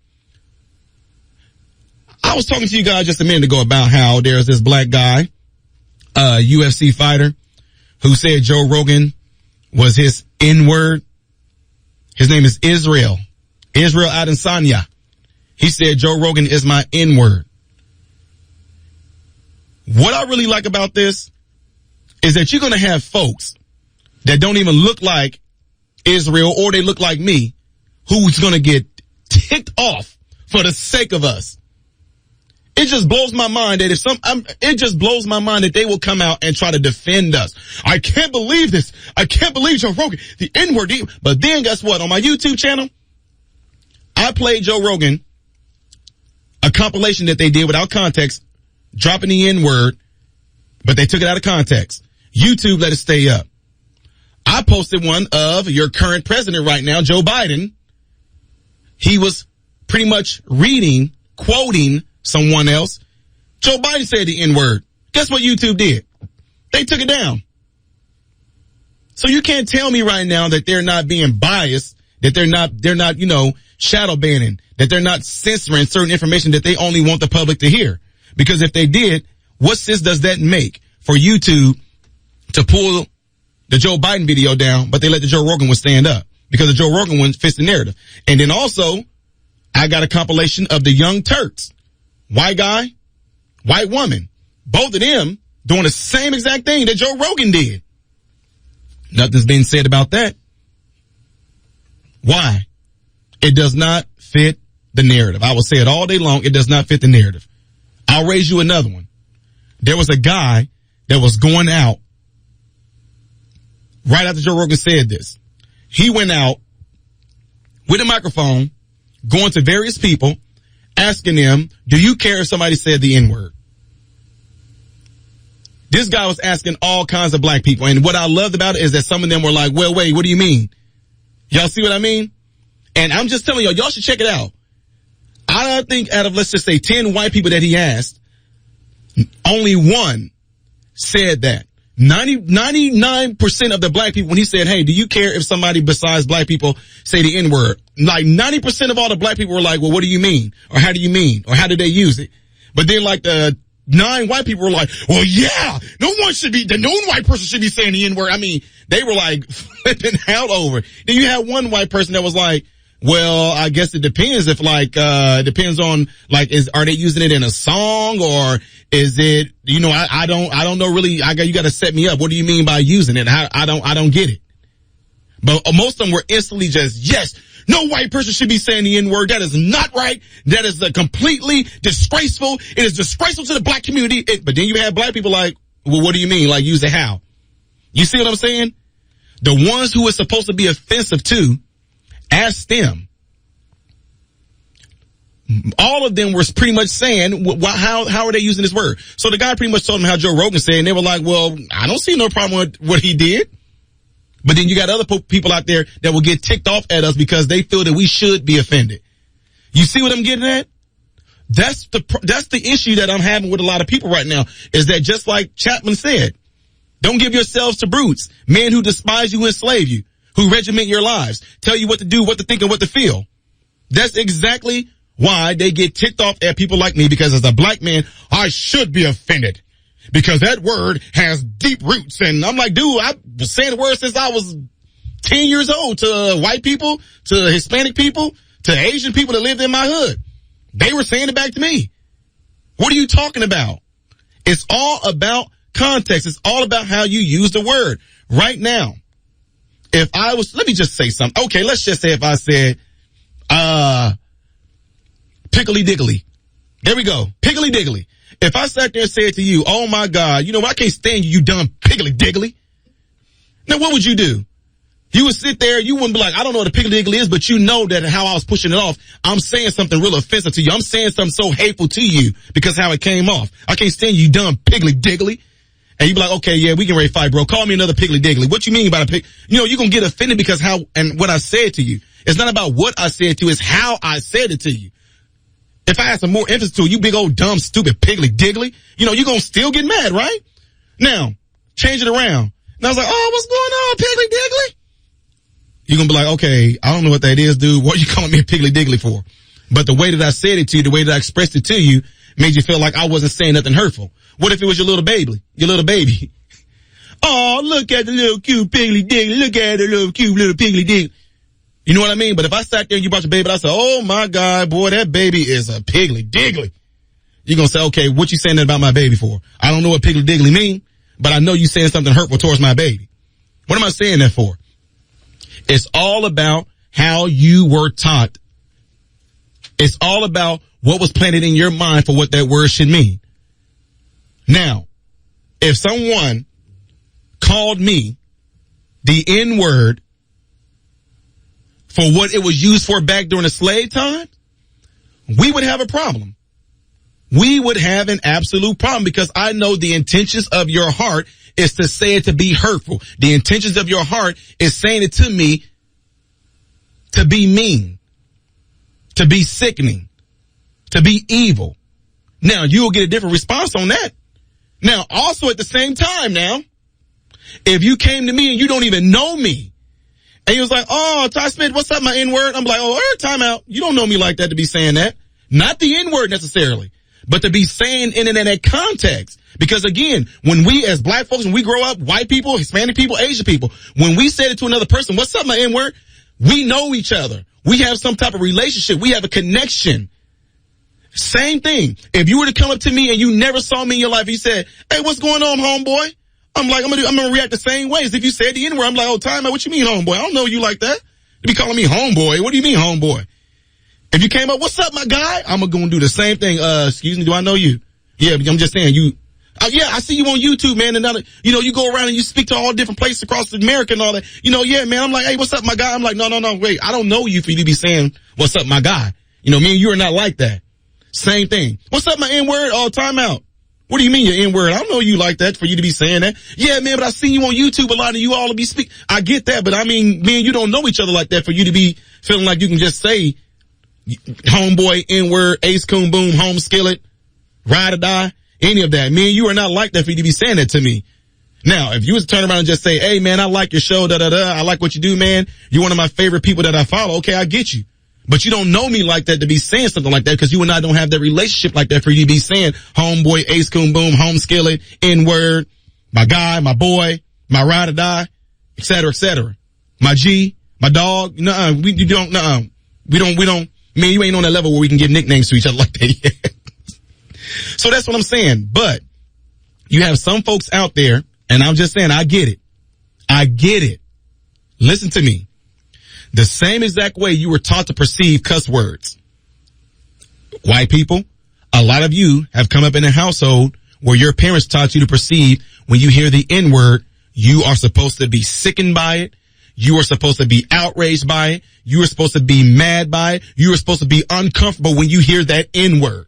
I was talking to you guys just a minute ago about how there's this black guy, UFC fighter, who said Joe Rogan was his N-word. His name is Israel Adesanya. He said Joe Rogan is my N-word. What I really like about this is that you're going to have folks that don't even look like Israel or they look like me who's going to get ticked off for the sake of us. It just blows my mind that it just blows my mind that they will come out and try to defend us. I can't believe this. I can't believe Joe Rogan, the N-word. But then guess what? On my YouTube channel, I played Joe Rogan, a compilation that they did without context, dropping the N-word, but they took it out of context. YouTube let it stay up. I posted one of your current president right now, Joe Biden. He was pretty much quoting someone else. Joe Biden said the N-word. Guess what YouTube did? They took it down. So you can't tell me right now that they're not being biased, that they're not, shadow banning, that they're not censoring certain information that they only want the public to hear. Because if they did, what sense does that make for YouTube to pull the Joe Biden video down, but they let the Joe Rogan one stand up? because the Joe Rogan one fits the narrative. And then also, I got a compilation of the Young Turks. White guy, white woman. Both of them doing the same exact thing that Joe Rogan did. Nothing's been said about that. Why? It does not fit the narrative. I will say it all day long. It does not fit the narrative. I'll raise you another one. There was a guy that was going out right after Joe Rogan said this. He went out with a microphone, going to various people, asking them, do you care if somebody said the N-word? This guy was asking all kinds of black people. And what I loved about it is that some of them were like, well, wait, what do you mean? Y'all see what I mean? And I'm just telling y'all should check it out. I think out of, let's just say 10 white people that he asked, only one said that. 99% of the black people, when he said, hey, do you care if somebody besides black people say the N-word? Like 90% of all the black people were like, well, what do you mean? Or how do you mean? Or how did they use it? But then like the 9 white people were like, well, yeah, no white person should be saying the N-word. I mean, they were like flipping out over it. Then you had one white person that was like, well, I guess it depends if depends on are they using it in a song or is it, I don't know really. You got to set me up. What do you mean by using it? I don't get it. But most of them were instantly just, yes, no white person should be saying the N-word. That is not right. That is completely disgraceful. It is disgraceful to the black community. But then you have black people like, well, what do you mean? Like use it how? You see what I'm saying? The ones who it's supposed to be offensive to, ask them. All of them were pretty much saying, how are they using this word? So the guy pretty much told them how Joe Rogan said, and they were like, well, I don't see no problem with what he did. But then you got other people out there that will get ticked off at us because they feel that we should be offended. You see what I'm getting at? That's the issue that I'm having with a lot of people right now, is that just like Chapman said, don't give yourselves to brutes, men who despise you and enslave you, who regiment your lives, tell you what to do, what to think, and what to feel. That's exactly why they get ticked off at people like me, because as a black man, I should be offended because that word has deep roots. And I'm like, dude, I've been saying the word since I was 10 years old to white people, to Hispanic people, to Asian people that lived in my hood. They were saying it back to me. What are you talking about? It's all about context. It's all about how you use the word. Right now, if I was, let me just say something. Okay, let's just say if I said, pickly diggly. There we go. Piggly diggly. If I sat there and said to you, oh my God, you know what? I can't stand you, you dumb piggly diggly. Now what would you do? You would sit there, you wouldn't be like, I don't know what a piggly diggly is, but you know that how I was pushing it off, I'm saying something real offensive to you. I'm saying something so hateful to you because how it came off. I can't stand you, dumb piggly diggly. And you'd be like, okay, yeah, we can ready to fight, bro. Call me another piggly diggly. What you mean by a pig? You know, you're going to get offended because how and what I said to you. It's not about what I said to you, it's how I said it to you. If I had some more emphasis to it, you big old dumb stupid piggly diggly, you know, you're going to still get mad, right? Now, change it around. And I was like, oh, what's going on, piggly diggly? You're going to be like, okay, I don't know what that is, dude. What are you calling me a piggly diggly for? But the way that I said it to you, the way that I expressed it to you, made you feel like I wasn't saying nothing hurtful. What if it was your little baby? Your little baby. Oh, look at the little cute piggly diggly. Look at the little cute little piggly diggly. You know what I mean? But if I sat there and you brought your baby, and I said, oh my God, boy, that baby is a piggly diggly. You're going to say, okay, what you saying that about my baby for? I don't know what piggly diggly mean, but I know you saying something hurtful towards my baby. What am I saying that for? It's all about how you were taught. It's all about what was planted in your mind for what that word should mean. Now, if someone called me the N-word for what it was used for back during the slave time, we would have a problem. We would have an absolute problem because I know the intentions of your heart is to say it to be hurtful. The intentions of your heart is saying it to me to be mean, to be sickening, to be evil. Now, you will get a different response on that. Now, also at the same time now, if you came to me and you don't even know me, and you was like, oh, Ty Smith, what's up, my N-word? I'm like, oh, time out. You don't know me like that to be saying that. Not the N-word necessarily, but to be saying in that context. Because again, when we as black folks, when we grow up, white people, Hispanic people, Asian people, when we said it to another person, what's up, my N-word? We know each other. We have some type of relationship. We have a connection. Same thing. If you were to come up to me and you never saw me in your life, you said, hey, what's going on, homeboy? I'm like, I'm gonna react the same way as if you said the N-word. I'm like, oh, time out, what you mean, homeboy? I don't know you like that. You be calling me homeboy. What do you mean, homeboy? If you came up, what's up, my guy? I'm gonna do the same thing. Excuse me, do I know you? Yeah, I'm just saying you. Yeah, I see you on YouTube, man. And you go around and you speak to all different places across America and all that. Yeah, man. I'm like, hey, what's up, my guy? I'm like, no, wait. I don't know you for you to be saying, what's up, my guy? Me and you are not like that. Same thing. What's up, my N-word? Oh, time out. What do you mean your N-word? I don't know you like that for you to be saying that. Yeah, man, but I seen you on YouTube a lot and you all to be speak. I get that, but I mean, me and you don't know each other like that for you to be feeling like you can just say homeboy, N-word, ace, coon, boom, home skillet, ride or die, any of that. Me and you are not like that for you to be saying that to me. Now, if you was to turn around and just say, hey, man, I like your show, I like what you do, man. You're one of my favorite people that I follow. Okay, I get you. But you don't know me like that to be saying something like that because you and I don't have that relationship like that for you to be saying homeboy, ace, coon, boom, home skillet, N-word, my guy, my boy, my ride or die, et cetera, my G, my dog. We don't, me and you ain't on that level where we can give nicknames to each other like that yet. So that's what I'm saying. But you have some folks out there, and I'm just saying, I get it. Listen to me. The same exact way you were taught to perceive cuss words. White people, a lot of you have come up in a household where your parents taught you to perceive when you hear the N-word, you are supposed to be sickened by it. You are supposed to be outraged by it. You are supposed to be mad by it. You are supposed to be uncomfortable when you hear that N-word.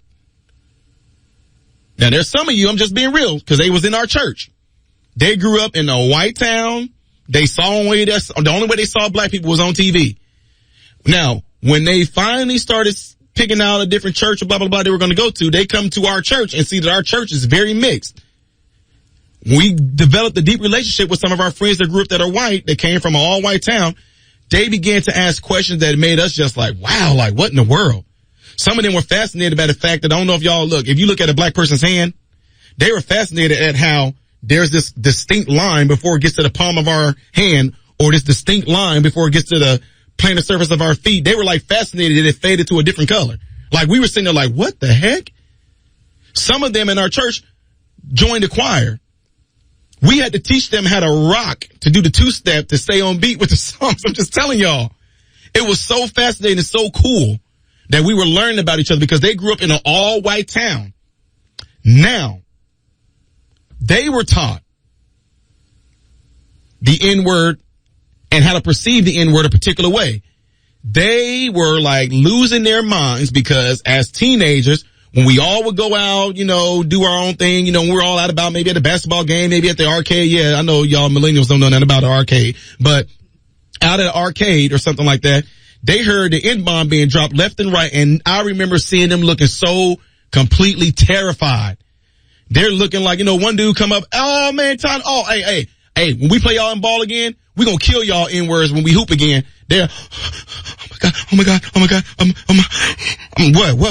Now there's some of you, I'm just being real, because they was in our church. They grew up in a white town. They saw the only way they saw black people was on TV. Now, when they finally started picking out a different church or blah, blah, blah they were going to go to, they come to our church and see that our church is very mixed. We developed a deep relationship with some of our friends that grew up that are white, that came from an all-white town. They began to ask questions that made us just like, wow, like what in the world? Some of them were fascinated by the fact that, I don't know if y'all if you look at a black person's hand, they were fascinated at how there's this distinct line before it gets to the palm of our hand, or this distinct line before it gets to the plantar surface of our feet. They were like fascinated that it faded to a different color. Like we were sitting there like, what the heck? Some of them in our church joined the choir. We had to teach them how to rock, to do the two-step, to stay on beat with the songs. I'm just telling y'all. It was so fascinating and so cool that we were learning about each other because they grew up in an all-white town. Now, they were taught the N-word and how to perceive the N-word a particular way. They were like losing their minds because as teenagers, when we all would go out, do our own thing, we're all out about maybe at a basketball game, maybe at the arcade. Yeah, I know y'all millennials don't know nothing about the arcade, but out at the arcade or something like that, they heard the N-bomb being dropped left and right. And I remember seeing them looking so completely terrified. They're looking like, one dude come up, oh man, Tom, oh, hey, when we play y'all in ball again, we gonna kill y'all N-words when we hoop again. They're, oh my God.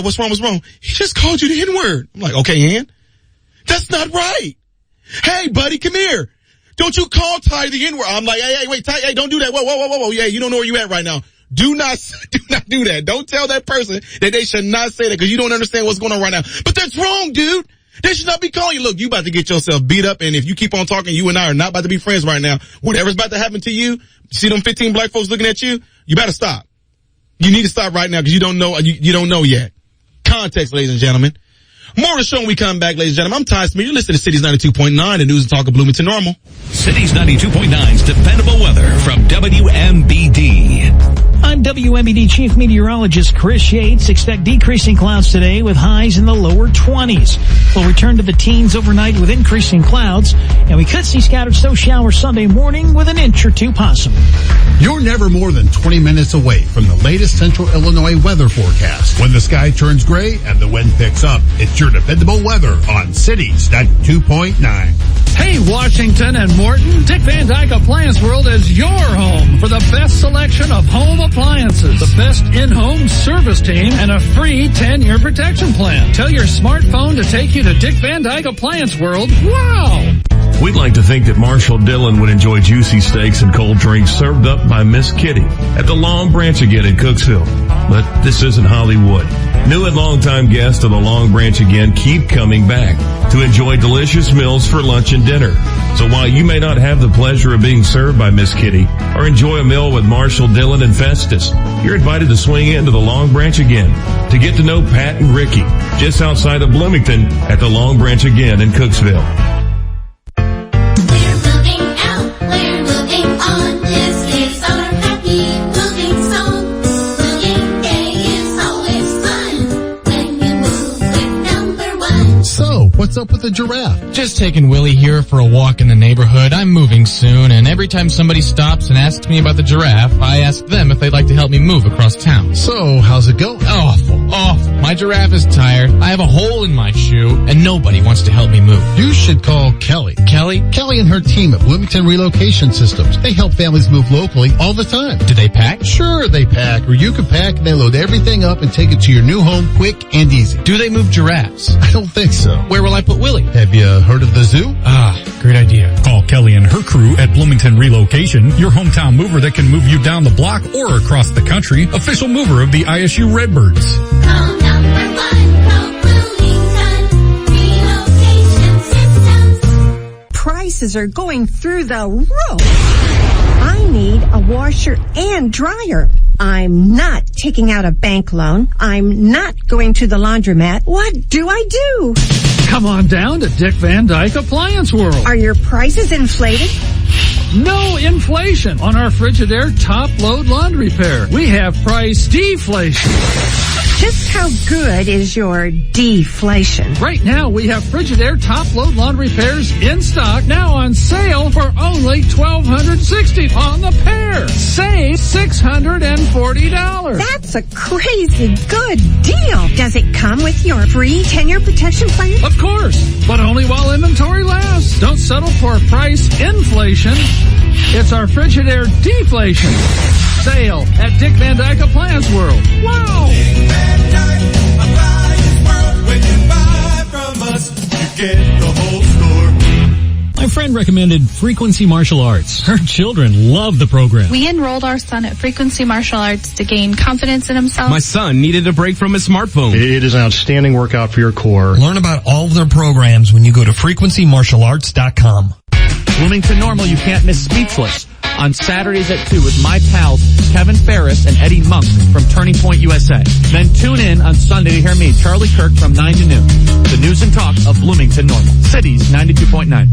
What's wrong? He just called you the N-word. I'm like, okay, Ann, that's not right. Hey, buddy, come here. Don't you call Ty the N-word. I'm like, hey, wait, Ty, hey, don't do that. Whoa. Yeah, you don't know where you at right now. Do not do that. Don't tell that person that they should not say that because you don't understand what's going on right now. But that's wrong, dude. They should not be calling you. Look, you about to get yourself beat up, and if you keep on talking, you and I are not about to be friends right now. Whatever's about to happen to you, see them 15 black folks looking at you, you better stop. You need to stop right now because you don't know, you don't know yet. Context, ladies and gentlemen. More of the show when we come back, ladies and gentlemen. I'm Ty Smith. You're listening to Cities 92.9, the news and talk of Bloomington Normal. Cities 92.9's dependable weather from WMBD. I'm WMBD Chief Meteorologist Chris Yates. Expect decreasing clouds today with highs in the lower 20s. We'll return to the teens overnight with increasing clouds, and we could see scattered snow showers Sunday morning with an inch or two possible. You're never more than 20 minutes away from the latest Central Illinois weather forecast. When the sky turns gray and the wind picks up, it's your dependable weather on Cities 92.9. Hey, Washington and Morton, Dick Van Dyke Appliance World is your home for the best selection of home appliances, the best in-home service team, and a free 10-year protection plan. Tell your smartphone to take you to Dick Van Dyke Appliance World. Wow! We'd like to think that Marshall Dillon would enjoy juicy steaks and cold drinks served up by Miss Kitty at the Long Branch again in Cooksville. But this isn't Hollywood. New and longtime guests of the Long Branch again keep coming back to enjoy delicious meals for lunch and dinner. So while you may not have the pleasure of being served by Miss Kitty or enjoy a meal with Marshall Dillon and Festus, you're invited to swing into the Long Branch again to get to know Pat and Ricky just outside of Bloomington at the Long Branch again in Cooksville. What's up with the giraffe? Just taking Willie here for a walk in the neighborhood. I'm moving soon, and every time somebody stops and asks me about the giraffe, I ask them if they'd like to help me move across town. So, how's it going? Awful. My giraffe is tired. I have a hole in my shoe, and nobody wants to help me move. You should call Kelly. Kelly? Kelly and her team at Bloomington Relocation Systems. They help families move locally all the time. Do they pack? Sure, they pack, or you can pack and they load everything up and take it to your new home quick and easy. Do they move giraffes? I don't think so. Where will I put Willie? Have you heard of the zoo? Great idea. Call Kelly and her crew at Bloomington Relocation, your hometown mover that can move you down the block or across the country. Official mover of the ISU Redbirds. Call number 1, call Bloomington Relocation Systems. Prices are going through the roof. I need a washer and dryer. I'm not taking out a bank loan. I'm not going to the laundromat. What do I do? Come on down to Dick Van Dyke Appliance World. Are your prices inflated? No inflation on our Frigidaire top load laundry pair. We have price deflation. Just how good is your deflation? Right now, we have Frigidaire top load laundry pairs in stock, now on sale for only $1,260 on the pair. Save $640. That's a crazy good deal. Does it come with your free 10-year protection plan? Of course, but only while inventory lasts. Don't settle for price inflation. It's our Frigidaire deflation sale at Dick Van Dyke Appliance World. Wow! Dick Van Dyke Appliance World. When you buy from us, you get the whole store. My friend recommended Frequency Martial Arts. Her children love the program. We enrolled our son at Frequency Martial Arts to gain confidence in himself. My son needed a break from his smartphone. It is an outstanding workout for your core. Learn about all of their programs when you go to frequencymartialarts.com. Bloomington Normal, you can't miss Speechless on Saturdays at 2 with my pals Kevin Ferris and Eddie Monk from Turning Point USA. Then tune in on Sunday to hear me, Charlie Kirk, from 9 to noon. The news and talk of Bloomington Normal. Cities 92.9.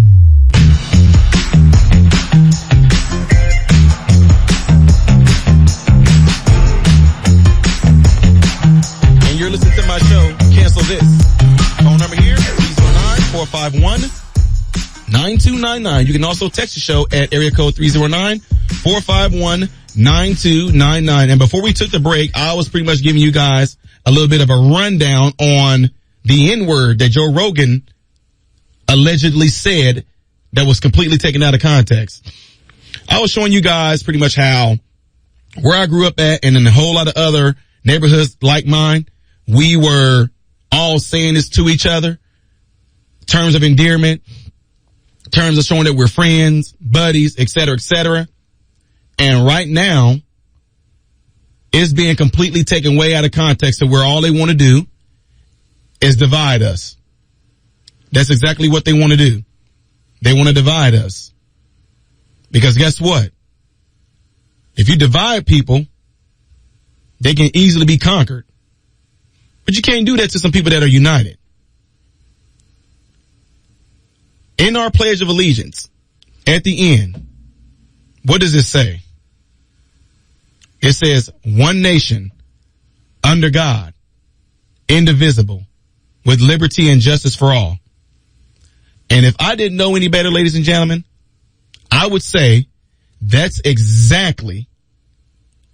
And you're listening to my show, Cancel This. Phone number here, 309-451-9299. You can also text the show at area code 309-451-9299. And before we took the break, I was pretty much giving you guys a little bit of a rundown on the N-word that Joe Rogan allegedly said that was completely taken out of context. I was showing you guys pretty much how where I grew up at and in a whole lot of other neighborhoods like mine, we were all saying this to each other, terms of endearment, terms of showing that we're friends, buddies, et cetera, et cetera. And right now, it's being completely taken way out of context to where all they want to do is divide us. That's exactly what they want to do. They want to divide us. Because guess what? If you divide people, they can easily be conquered. But you can't do that to some people that are united. In our Pledge of Allegiance, at the end, what does it say? It says, one nation, under God, indivisible, with liberty and justice for all. And if I didn't know any better, ladies and gentlemen, I would say that's exactly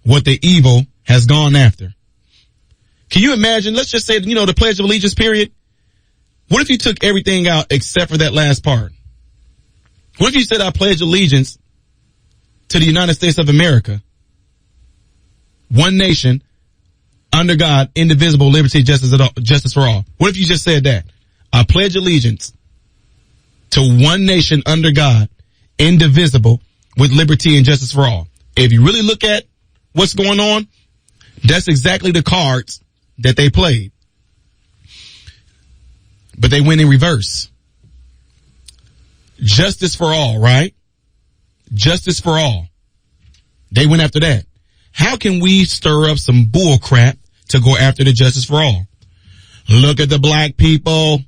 what the evil has gone after. Can you imagine? Let's just say, the Pledge of Allegiance period. What if you took everything out except for that last part? What if you said I pledge allegiance to the United States of America, one nation, under God, indivisible, liberty, justice for all? What if you just said that? I pledge allegiance to one nation under God, indivisible, with liberty and justice for all. If you really look at what's going on, that's exactly the cards that they played. But they went in reverse. Justice for all, right? Justice for all. They went after that. How can we stir up some bull crap to go after the justice for all? Look at the black people.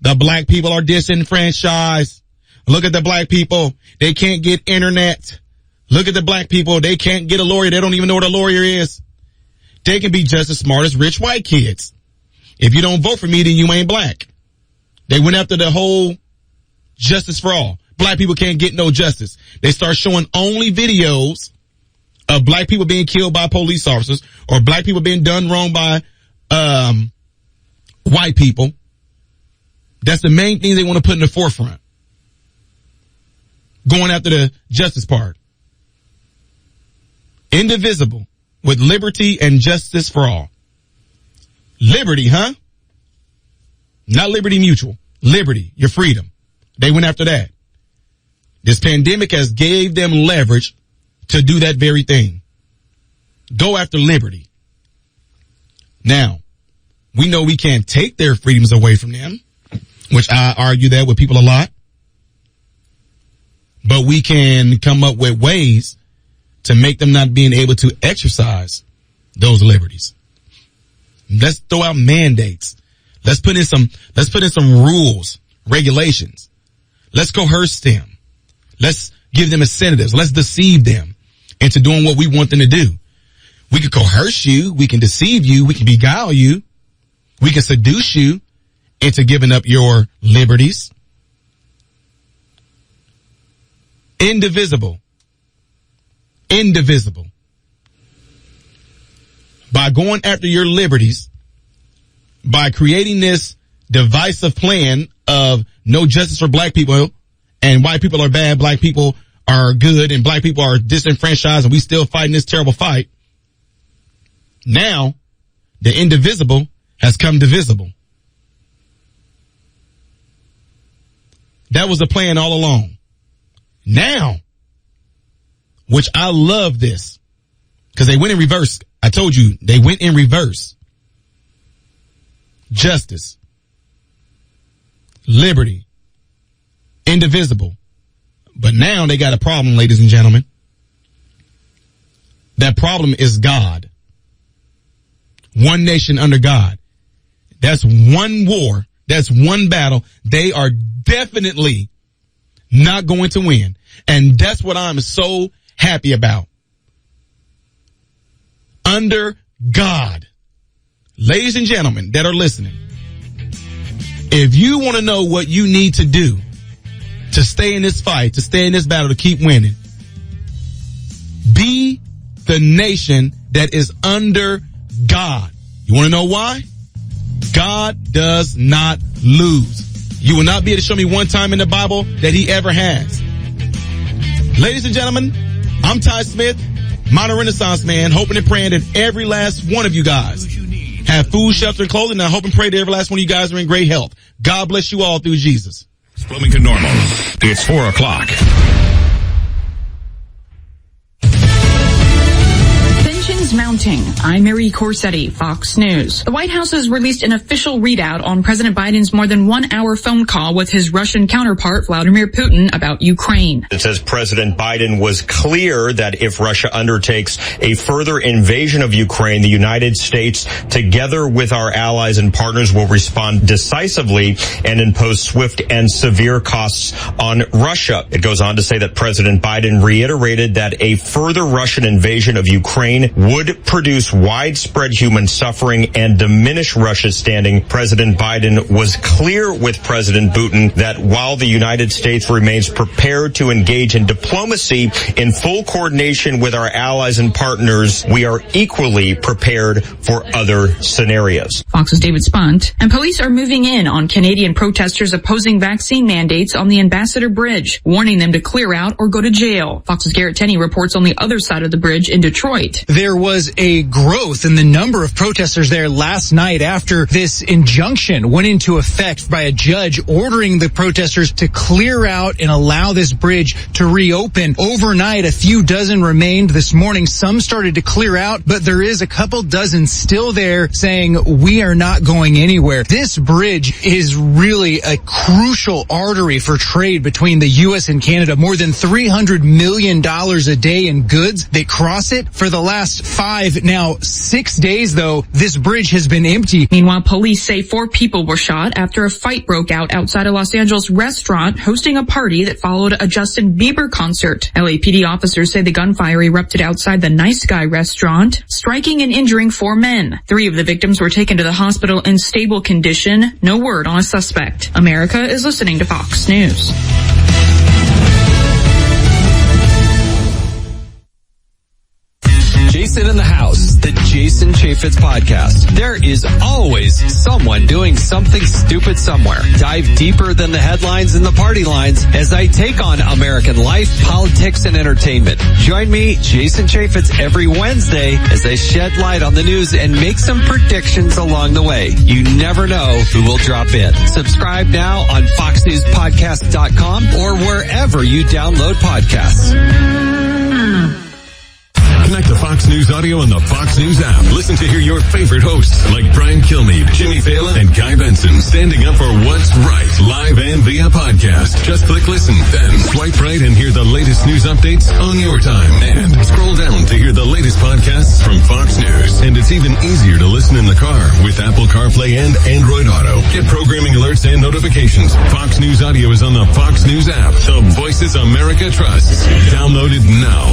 The black people are disenfranchised. Look at the black people. They can't get internet. Look at the black people. They can't get a lawyer. They don't even know what a lawyer is. They can be just as smart as rich white kids. If you don't vote for me, then you ain't black. They went after the whole justice for all. Black people can't get no justice. They start showing only videos of black people being killed by police officers or black people being done wrong by white people. That's the main thing they want to put in the forefront. Going after the justice part. Indivisible, with liberty and justice for all. Liberty, huh? Not Liberty Mutual. Liberty, your freedom. They went after that. This pandemic has gave them leverage to do that very thing. Go after liberty. Now, we know we can't take their freedoms away from them, which I argue that with people a lot. But we can come up with ways to make them not being able to exercise those liberties. Let's throw out mandates. Let's put in some rules, regulations. Let's coerce them. Let's give them incentives. Let's deceive them into doing what we want them to do. We can coerce you. We can deceive you. We can beguile you. We can seduce you into giving up your liberties. Indivisible. Indivisible. By going after your liberties, by creating this divisive plan of no justice for black people and white people are bad, black people are good, and black people are disenfranchised, and we still fighting this terrible fight. Now, the indivisible has come divisible. That was the plan all along. Now, which I love this, because they went in reverse. I told you, they went in reverse. Justice, liberty, indivisible. But now they got a problem, ladies and gentlemen. That problem is God. One nation under God. That's one war. That's one battle. They are definitely not going to win. And that's what I'm so happy about. Under God. Ladies and gentlemen that are listening, if you want to know what you need to do to stay in this fight, to stay in this battle, to keep winning, be the nation that is under God. You want to know why? God does not lose. You will not be able to show me one time in the Bible that he ever has. Ladies and gentlemen, I'm Ty Smith, modern Renaissance man, hoping and praying that every last one of you guys have food, shelter, and clothing. And I hope and pray that every last one of you guys are in great health. God bless you all through Jesus. Bloomington Normal. It's 4 o'clock. Tensions mounting. I'm Marie Corsetti, Fox News. The White House has released an official readout on President Biden's more than 1 hour phone call with his Russian counterpart, Vladimir Putin, about Ukraine. It says President Biden was clear that if Russia undertakes a further invasion of Ukraine, the United States, together with our allies and partners, will respond decisively and impose swift and severe costs on Russia. It goes on to say that President Biden reiterated that a further Russian invasion of Ukraine would produce widespread human suffering and diminish Russia's standing. President Biden was clear with President Putin that while the United States remains prepared to engage in diplomacy in full coordination with our allies and partners, we are equally prepared for other scenarios. Fox's David Spunt. And police are moving in on Canadian protesters opposing vaccine mandates on the Ambassador Bridge, warning them to clear out or go to jail. Fox's Garrett Tenney reports on the other side of the bridge in Detroit. There was a growth in the number of protesters there last night after this injunction went into effect by a judge ordering the protesters to clear out and allow this bridge to reopen. Overnight, a few dozen remained. This morning, some started to clear out, but there is a couple dozen still there saying, we are not going anywhere. This bridge is really a crucial artery for trade between the U.S. and Canada. More than $300 million a day in goods that cross it. For the last 6 days, though, this bridge has been empty. Meanwhile, police say 4 people were shot after a fight broke out outside a Los Angeles restaurant hosting a party that followed a Justin Bieber concert. LAPD officers say the gunfire erupted outside the Nice Guy restaurant, striking and injuring 4 men. 3 of the victims were taken to the hospital in stable condition. No word on a suspect. America is listening to Fox News. Jason in the House, the Jason Chaffetz Podcast. There is always someone doing something stupid somewhere. Dive deeper than the headlines and the party lines as I take on American life, politics, and entertainment. Join me, Jason Chaffetz, every Wednesday as I shed light on the news and make some predictions along the way. You never know who will drop in. Subscribe now on FoxNewsPodcast.com or wherever you download podcasts. Connect to Fox News Audio and the Fox News app. Listen to hear your favorite hosts like Brian Kilmeade, Jimmy Fallon, and Guy Benson standing up for what's right, live and via podcast. Just click listen, then swipe right and hear the latest news updates on your time. And scroll down to hear the latest podcasts from Fox News. And it's even easier to listen in the car with Apple CarPlay and Android Auto. Get programming alerts and notifications. Fox News Audio is on the Fox News app. The Voices America trusts. Download it now.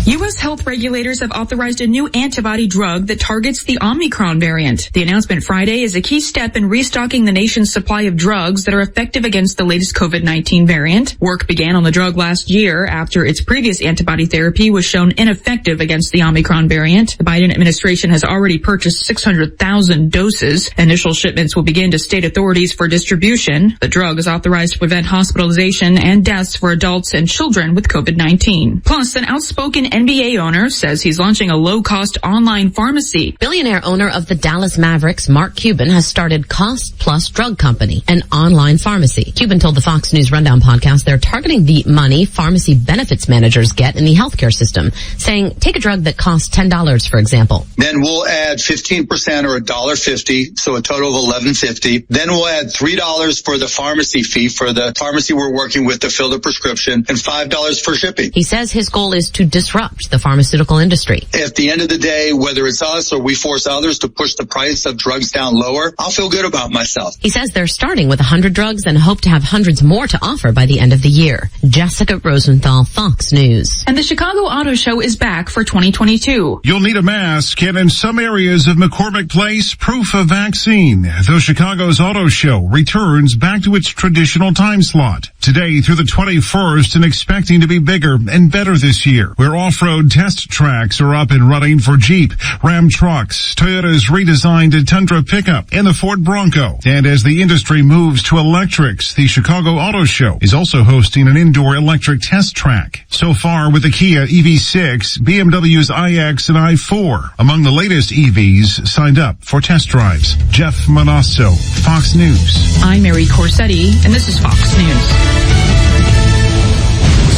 U.S. health regulators have authorized a new antibody drug that targets the Omicron variant. The announcement Friday is a key step in restocking the nation's supply of drugs that are effective against the latest COVID-19 variant. Work began on the drug last year after its previous antibody therapy was shown ineffective against the Omicron variant. The Biden administration has already purchased 600,000 doses. Initial shipments will begin to state authorities for distribution. The drug is authorized to prevent hospitalization and deaths for adults and children with COVID-19. Plus, an outspoken NBA owner says he's launching a low-cost online pharmacy. Billionaire owner of the Dallas Mavericks, Mark Cuban, has started Cost Plus Drug Company, an online pharmacy. Cuban told the Fox News Rundown podcast they're targeting the money pharmacy benefits managers get in the healthcare system, saying, take a drug that costs $10, for example. Then we'll add 15% or $1.50, so a total of $11.50. Then we'll add $3 for the pharmacy fee for the pharmacy we're working with to fill the prescription, and $5 for shipping. He says his goal is to disrupt the pharmaceutical industry. At the end of the day, whether it's us or we force others to push the price of drugs down lower, I'll feel good about myself. He says they're starting with 100 drugs and hope to have hundreds more to offer by the end of the year. Jessica Rosenthal, Fox News. And the Chicago Auto Show is back for 2022. You'll need a mask and in some areas of McCormick Place, proof of vaccine. Though Chicago's Auto Show returns back to its traditional time slot. Today through the 21st and expecting to be bigger and better this year. We're off-road test tracks are up and running for Jeep, Ram trucks, Toyota's redesigned Tundra pickup, and the Ford Bronco. And as the industry moves to electrics, the Chicago Auto Show is also hosting an indoor electric test track. So far with the Kia EV6, BMW's iX and i4, among the latest EVs signed up for test drives. Jeff Manasso, Fox News. I'm Mary Corsetti, and this is Fox News.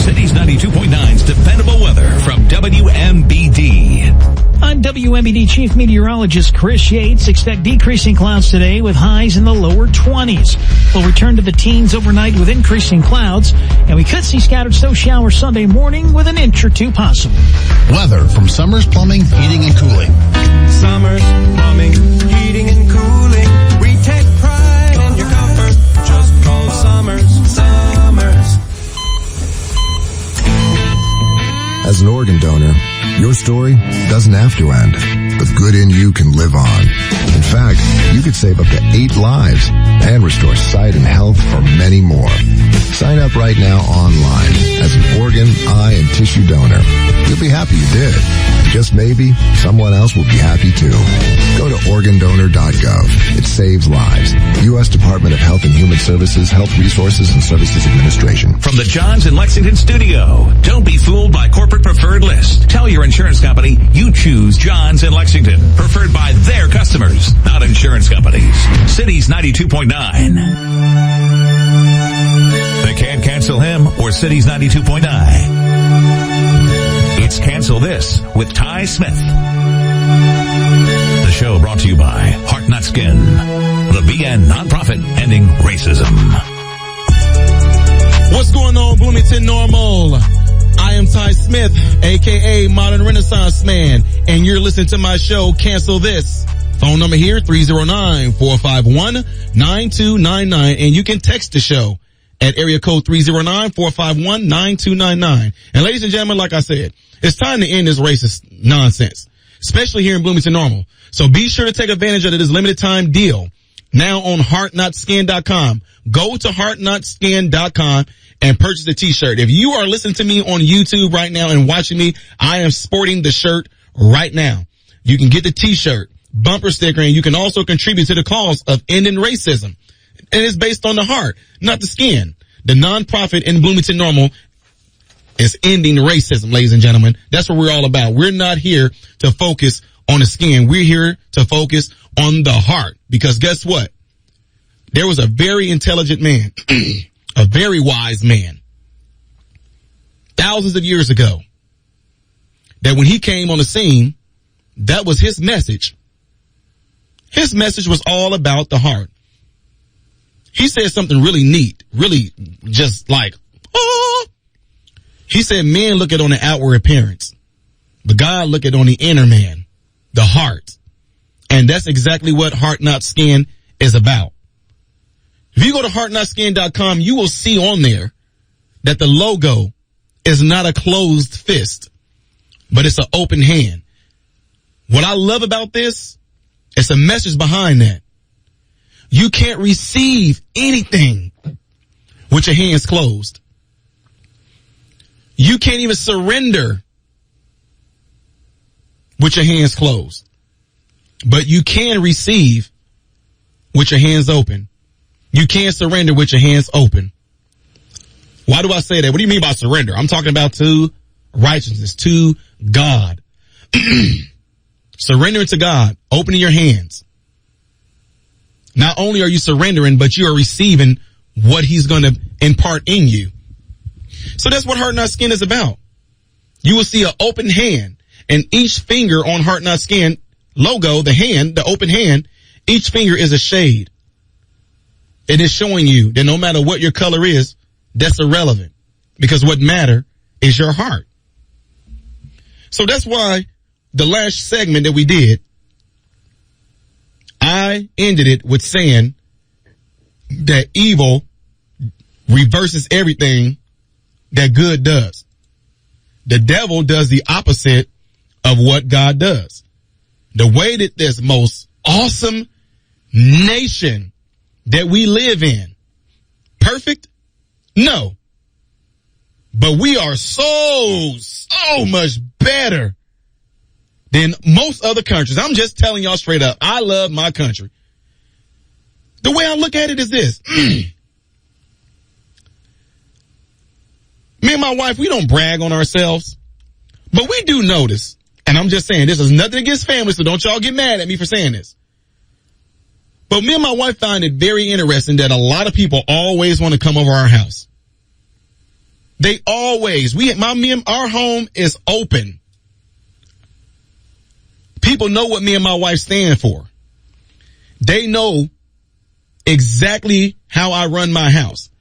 Cities 92.9's dependable weather from WMBD. I'm WMBD Chief Meteorologist Chris Yates. Expect decreasing clouds today with highs in the lower 20s. We'll return to the teens overnight with increasing clouds, and we could see scattered snow showers Sunday morning with an inch or two possible. Weather from Summers Plumbing, Heating, and Cooling. Summers Plumbing, Heating, and Cooling. We take pride in your comfort. Just call Summers. As an organ donor, your story doesn't have to end. The good in you can live on. In fact, you could save up to 8 lives and restore sight and health for many more. Sign up right now online as an organ, eye, and tissue donor. You'll be happy you did. Just maybe, someone else will be happy too. Go to organdonor.gov. It saves lives. U.S. Department of Health and Human Services, Health Resources and Services Administration. From the Johns in Lexington studio, don't be fooled by corporate preferred list. Tell your insurance company you choose Johns in Lexington, preferred by their customers, not insurance companies. Cities 92.9. They can't cancel him or Cities 92.9. It's Cancel This with Ty Smith. The show brought to you by Heart Not Skin, the BN nonprofit ending racism. What's going on, Bloomington Normal? I am Ty Smith, aka Modern Renaissance Man, and you're listening to my show, Cancel This. Phone number here, 309-451-9299, and you can text the show at area code 309-451-9299. And ladies and gentlemen, like I said, it's time to end this racist nonsense, especially here in Bloomington Normal. So be sure to take advantage of this limited time deal now on heartnotskin.com. Go to heartnotskin.com and purchase a t-shirt. If you are listening to me on YouTube right now and watching me, I am sporting the shirt right now. You can get the t-shirt, bumper sticker, and you can also contribute to the cause of ending racism. And it's based on the heart, not the skin. The nonprofit in Bloomington Normal is ending racism, ladies and gentlemen. That's what we're all about. We're not here to focus on the skin. We're here to focus on the heart. Because guess what? There was a very intelligent man, a very wise man, thousands of years ago, that when he came on the scene, that was his message. His message was all about the heart. He said something really neat, really just like, oh. He said men look at on the outward appearance, but God look at on the inner man, the heart. And that's exactly what Heart Not Skin is about. If you go to heartnotskin.com, you will see on there that the logo is not a closed fist, but it's an open hand. What I love about this, it's a message behind that. You can't receive anything with your hands closed. You can't even surrender with your hands closed. But you can receive with your hands open. You can surrender with your hands open. Why do I say that? What do you mean by surrender? I'm talking about to righteousness, to God. Surrendering to God, opening your hands. Not only are you surrendering, but you are receiving what he's going to impart in you. So that's what Heart Not Skin is about. You will see an open hand, and each finger on Heart Not Skin logo, the hand, the open hand, each finger is a shade. It is showing you that no matter what your color is, that's irrelevant, because what matter is your heart. So that's why the last segment that we did, I ended it with saying that evil reverses everything that good does. The devil does the opposite of what God does. The way that this most awesome nation that we live in, perfect? No. But we are so much better than most other countries. I'm just telling y'all straight up. I love my country. The way I look at it is this. Me and my wife, we don't brag on ourselves, but we do notice, and I'm just saying, this is nothing against family, so don't y'all get mad at me for saying this. But me and my wife find it very interesting that a lot of people always want to come over our house. They always, our home is open. People know what me and my wife stand for. They know exactly how I run my house.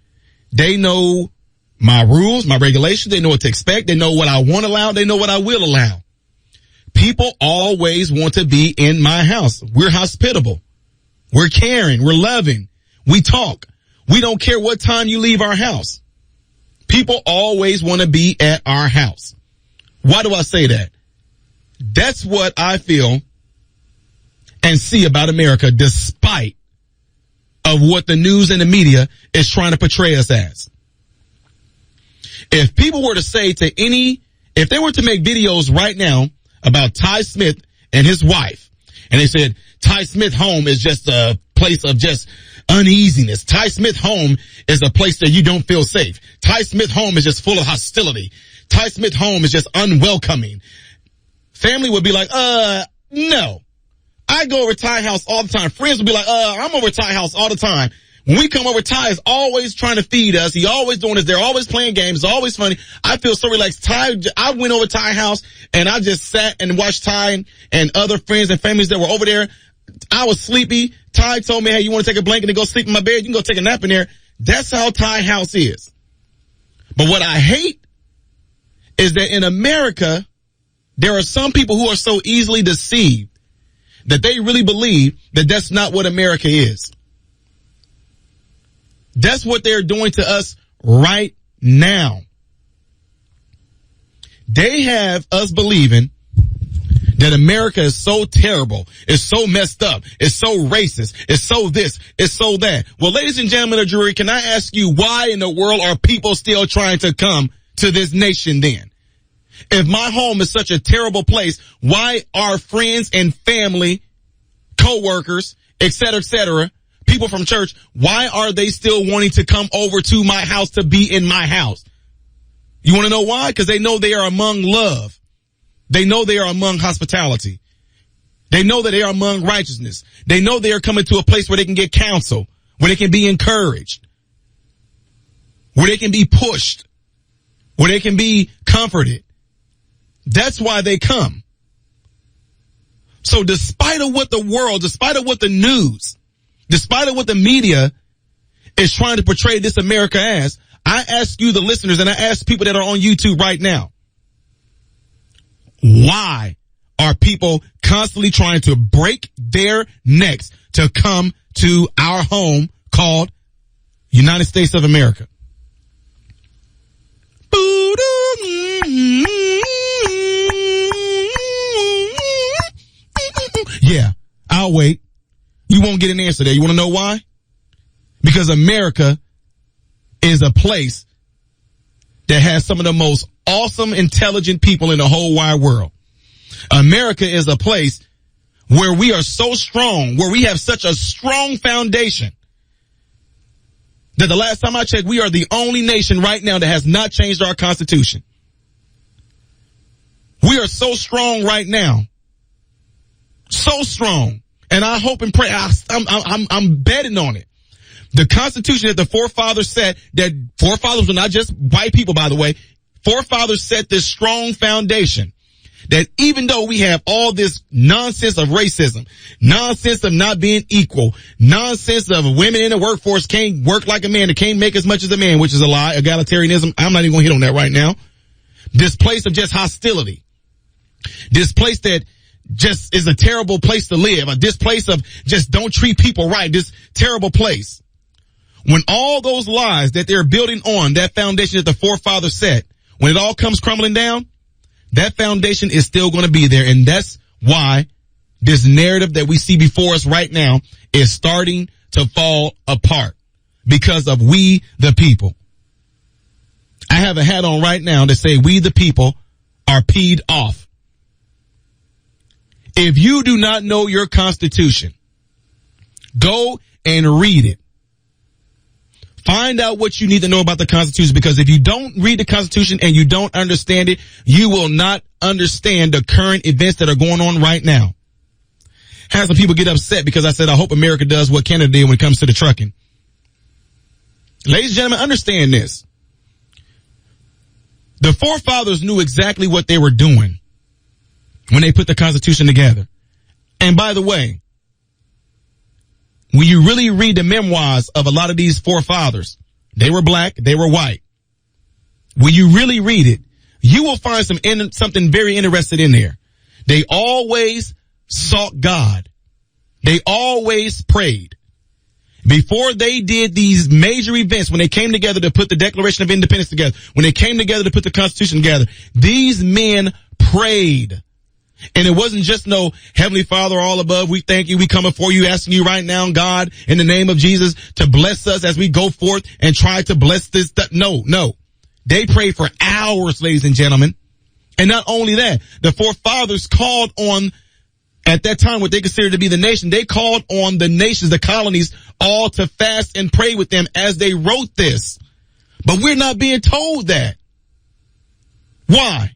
They know my rules, my regulations. They know what to expect. They know what I won't allow. They know what I will allow. People always want to be in my house. We're hospitable. We're caring. We're loving. We talk. We don't care what time you leave our house. People always want to be at our house. Why do I say that? That's what I feel and see about America, despite of what the news and the media is trying to portray us as. If people were to say to any if they were to make videos right now about Ty Smith and his wife, and they said Ty Smith home is just a place of just uneasiness. Ty Smith home is a place that you don't feel safe. Ty Smith home is just full of hostility. Ty Smith home is just unwelcoming. Family would be like, no. I go over Ty house all the time. Friends would be like, I'm over Ty house all the time. When we come over, Ty is always trying to feed us. He always doing this. They're always playing games. It's always funny. I feel so relaxed. I went over Ty house and I just sat and watched Ty and other friends and families that were over there. I was sleepy. Ty told me, hey, you want to take a blanket and go sleep in my bed? You can go take a nap in there. That's how Ty house is. But what I hate is that in America, there are some people who are so easily deceived that they really believe that that's not what America is. That's what they're doing to us right now. They have us believing that America is so terrible, it's so messed up, it's so racist, it's so this, it's so that. Well, ladies and gentlemen of the jury, can I ask you, why in the world are people still trying to come to this nation then? If my home is such a terrible place, why are friends and family, co-workers, et cetera, people from church, why are they still wanting to come over to my house to be in my house? You want to know why? Because they know they are among love. They know they are among hospitality. They know that they are among righteousness. They know they are coming to a place where they can get counsel, where they can be encouraged, where they can be pushed, where they can be comforted. That's why they come. So despite of what the world, despite of what the news, despite of what the media is trying to portray this America as, I ask you, the listeners, and I ask people that are on YouTube right now, why are people constantly trying to break their necks to come to our home called United States of America? Yeah, I'll wait. You won't get an answer there. You want to know why? Because America is a place that has some of the most awesome, intelligent people in the whole wide world. America is a place where we are so strong, where we have such a strong foundation that the last time I checked, we are the only nation right now that has not changed our constitution. We are so strong right now. So strong. And I hope and pray, I'm betting on it. The Constitution that the forefathers set, that forefathers were not just white people, by the way. Forefathers set this strong foundation that even though we have all this nonsense of racism, nonsense of not being equal, nonsense of women in the workforce can't work like a man, they can't make as much as a man, which is a lie, egalitarianism, I'm not even going to hit on that right now. This place of just hostility. This place that just is a terrible place to live. This place of just don't treat people right. This terrible place. When all those lies that they're building on, that foundation that the forefathers set, when it all comes crumbling down, that foundation is still going to be there. And that's why this narrative that we see before us right now is starting to fall apart, because of we the people. I have a hat on right now that say we the people are peed off. If you do not know your Constitution, go and read it. Find out what you need to know about the Constitution, because if you don't read the Constitution and you don't understand it, you will not understand the current events that are going on right now. Had some people get upset because I said, I hope America does what Canada did when it comes to the trucking. Ladies and gentlemen, understand this. The forefathers knew exactly what they were doing when they put the Constitution together. And by the way, when you really read the memoirs of a lot of these forefathers, they were black, they were white. When you really read it, you will find something very interesting in there. They always sought God. They always prayed. Before they did these major events, when they came together to put the Declaration of Independence together, when they came together to put the Constitution together, these men prayed. And it wasn't just no Heavenly Father all above, we thank you, we come before you, asking you right now, God, in the name of Jesus, to bless us as we go forth and try to bless this. No. They prayed for hours, ladies and gentlemen. And not only that, the forefathers called on, at that time, what they considered to be the nation, they called on the nations, the colonies, all to fast and pray with them as they wrote this. But we're not being told that. Why?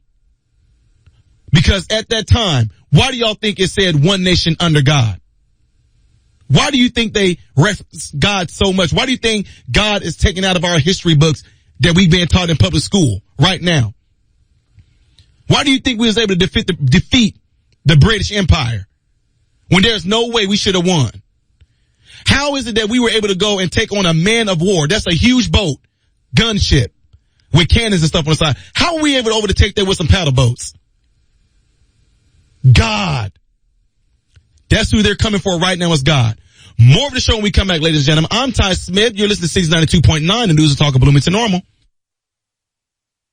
Because at that time, why do y'all think it said one nation under God? Why do you think they reference God so much? Why do you think God is taken out of our history books that we've been taught in public school right now? Why do you think we was able to defeat the British Empire when there's no way we should have won? How is it that we were able to go and take on a man of war? That's a huge boat, gunship, with cannons and stuff on the side. How were we able to take that with some paddle boats? God. That's who they're coming for right now, is God. More of the show when we come back, ladies and gentlemen. I'm Ty Smith. You're listening to Cities 92.9, the news and talk of Bloomington Normal.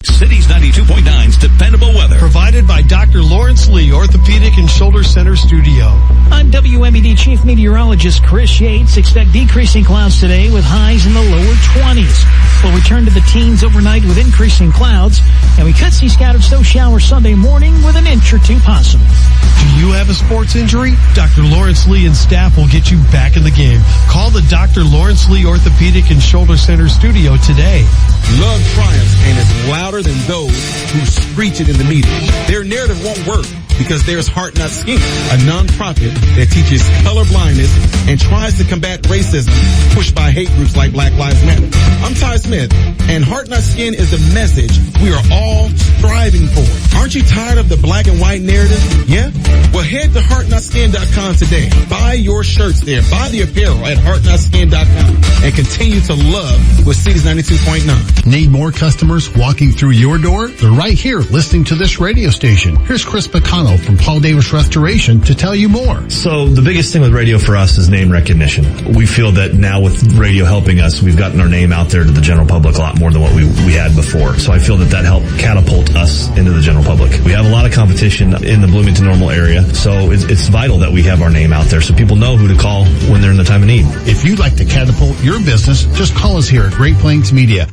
Cities 92.9's dependable weather. Provided by Dr. Lawrence Lee, Orthopedic and Shoulder Center Studio. I'm WMED Chief Meteorologist Chris Yates. Expect decreasing clouds today with highs in the lower 20s. We'll return to the teens overnight with increasing clouds, and we could see scattered snow showers Sunday morning with an inch or two possible. Do you have a sports injury? Dr. Lawrence Lee and staff will get you back in the game. Call the Dr. Lawrence Lee Orthopedic and Shoulder Center Studio today. Love triumphs and is louder than those who screech it in the media. Their narrative won't work because there's Heart Not Skin, a nonprofit that teaches color blindness and tries to combat racism pushed by hate groups like Black Lives Matter. I'm Ty Smith, and Heart Not Skin is the message we are all striving for. Aren't you tired of the black and white narrative? Yeah? Well, head to heartnotskin.com today. Buy your shirts there. Buy the apparel at heartnotskin.com and continue to love with Cities 92.9. Need more customers walking through your door? They're right here listening to this radio station. Here's Chris Picano from Paul Davis Restoration to tell you more. So the biggest thing with radio for us is name recognition. We feel that now with radio helping us, we've gotten our name out there to the general public a lot more than what we had before. So I feel that helped catapult us into the general public. We have a lot of competition in the Bloomington Normal area, so it's vital that we have our name out there so people know who to call when they're in the time of need. If you'd like to catapult your business, just call us here at Great Plains Media.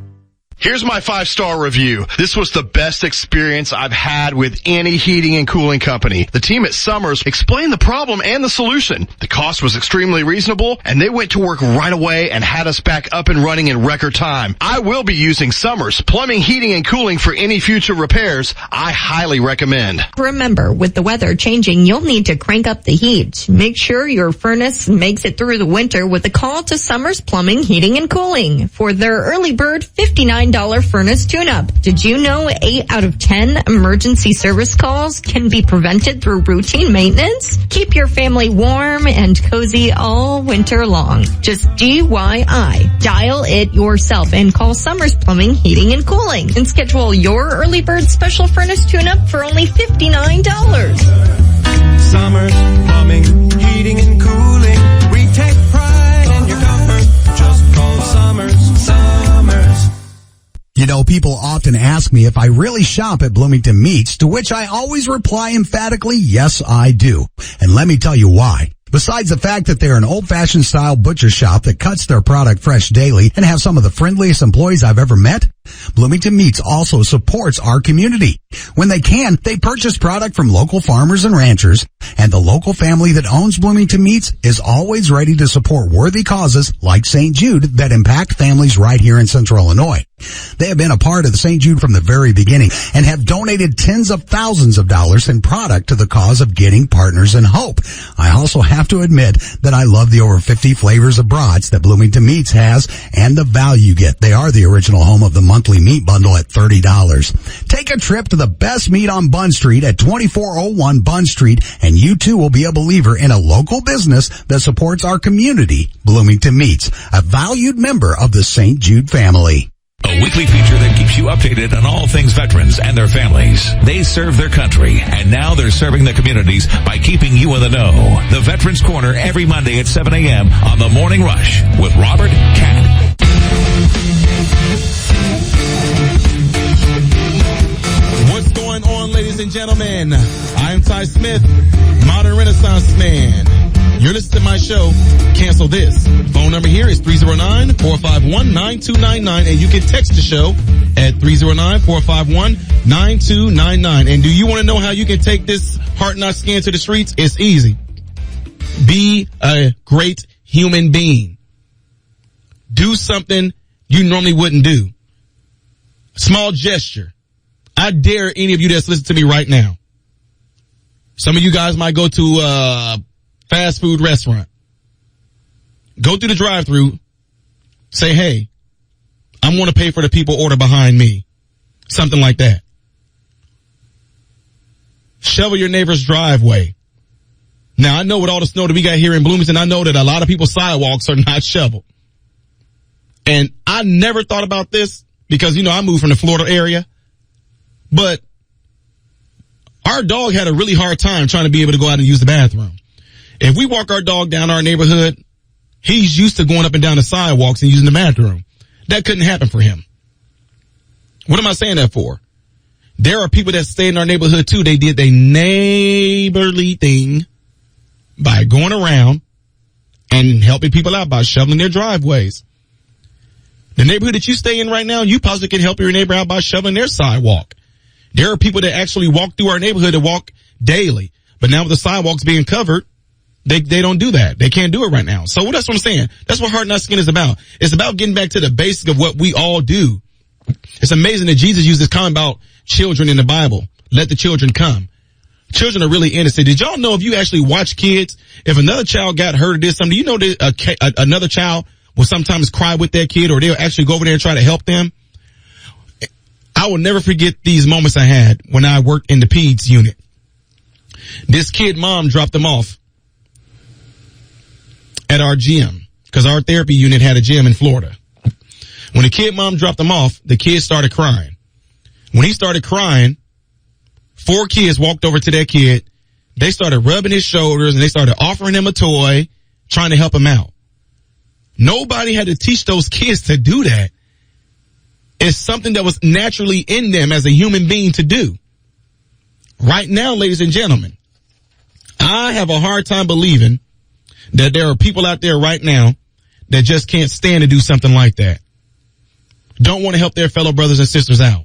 Here's my 5-star review. This was the best experience I've had with any heating and cooling company. The team at Summers explained the problem and the solution. The cost was extremely reasonable, and they went to work right away and had us back up and running in record time. I will be using Summers Plumbing, Heating, and Cooling for any future repairs. I highly recommend. Remember, with the weather changing, you'll need to crank up the heat. Make sure your furnace makes it through the winter with a call to Summers Plumbing, Heating, and Cooling for their early bird $59 furnace tune-up. Did you know 8 out of 10 emergency service calls can be prevented through routine maintenance? Keep your family warm and cozy all winter long. Just DIY. Dial it yourself and call Summers Plumbing, Heating, and Cooling and schedule your early bird special furnace tune-up for only $59. Summers Plumbing, Heating, and Cooling. We take pride in your comfort. Just call Summers. You know, people often ask me if I really shop at Bloomington Meats, to which I always reply emphatically, yes, I do. And let me tell you why. Besides the fact that they're an old-fashioned style butcher shop that cuts their product fresh daily and have some of the friendliest employees I've ever met, Bloomington Meats also supports our community. When they can, they purchase product from local farmers and ranchers, and the local family that owns Bloomington Meats is always ready to support worthy causes like St. Jude that impact families right here in Central Illinois. They have been a part of the St. Jude from the very beginning and have donated tens of thousands of dollars in product to the cause of getting partners in hope. I also have to admit that I love the over 50 flavors of brats that Bloomington Meats has and the value you get. They are the original home of the monthly meat bundle at $30. Take a trip to the best meat on Bunn Street at 2401 Bunn Street, and you too will be a believer in a local business that supports our community, Bloomington Meats, a valued member of the St. Jude family. A weekly feature that keeps you updated on all things veterans and their families. They serve their country, and now they're serving their communities by keeping you in the know. The Veterans Corner every Monday at 7 a.m. on The Morning Rush with Robert Cat. What's going on, ladies and gentlemen? I'm Ty Smith, Modern Renaissance Man. You're listening to my show, cancel this. Phone number here is 309-451-9299, and you can text the show at 309-451-9299. And do you want to know how you can take this Hard Knock Skin to the streets? It's easy. Be a great human being. Do something you normally wouldn't do. Small gesture. I dare any of you that's listening to me right now. Some of you guys might go to a fast food restaurant. Go through the drive-thru. Say, hey, I'm going to pay for the people order behind me. Something like that. Shovel your neighbor's driveway. Now, I know with all the snow that we got here in Bloomington, I know that a lot of people's sidewalks are not shoveled. And I never thought about this because, I moved from the Florida area. But our dog had a really hard time trying to be able to go out and use the bathroom. If we walk our dog down our neighborhood, he's used to going up and down the sidewalks and using the bathroom. That couldn't happen for him. What am I saying that for? There are people that stay in our neighborhood too. They did their neighborly thing by going around and helping people out by shoveling their driveways. The neighborhood that you stay in right now, you possibly can help your neighbor out by shoveling their sidewalk. There are people that actually walk through our neighborhood that walk daily. But now with the sidewalks being covered, they don't do that. They can't do it right now. So that's what I'm saying. That's what Hard Knock Skin is about. It's about getting back to the basic of what we all do. It's amazing that Jesus used this comment about children in the Bible. Let the children come. Children are really innocent. Did y'all know if you actually watch kids, if another child got hurt or did something, you know that another child will sometimes cry with their kid or they'll actually go over there and try to help them? I will never forget these moments I had when I worked in the PEDS unit. This kid mom dropped them off at our gym because our therapy unit had a gym in Florida. When the kid mom dropped them off, the kid started crying. When he started crying, 4 kids walked over to that kid. They started rubbing his shoulders and they started offering him a toy, trying to help him out. Nobody had to teach those kids to do that. It's something that was naturally in them as a human being to do. Right now, ladies and gentlemen, I have a hard time believing that there are people out there right now that just can't stand to do something like that. Don't want to help their fellow brothers and sisters out.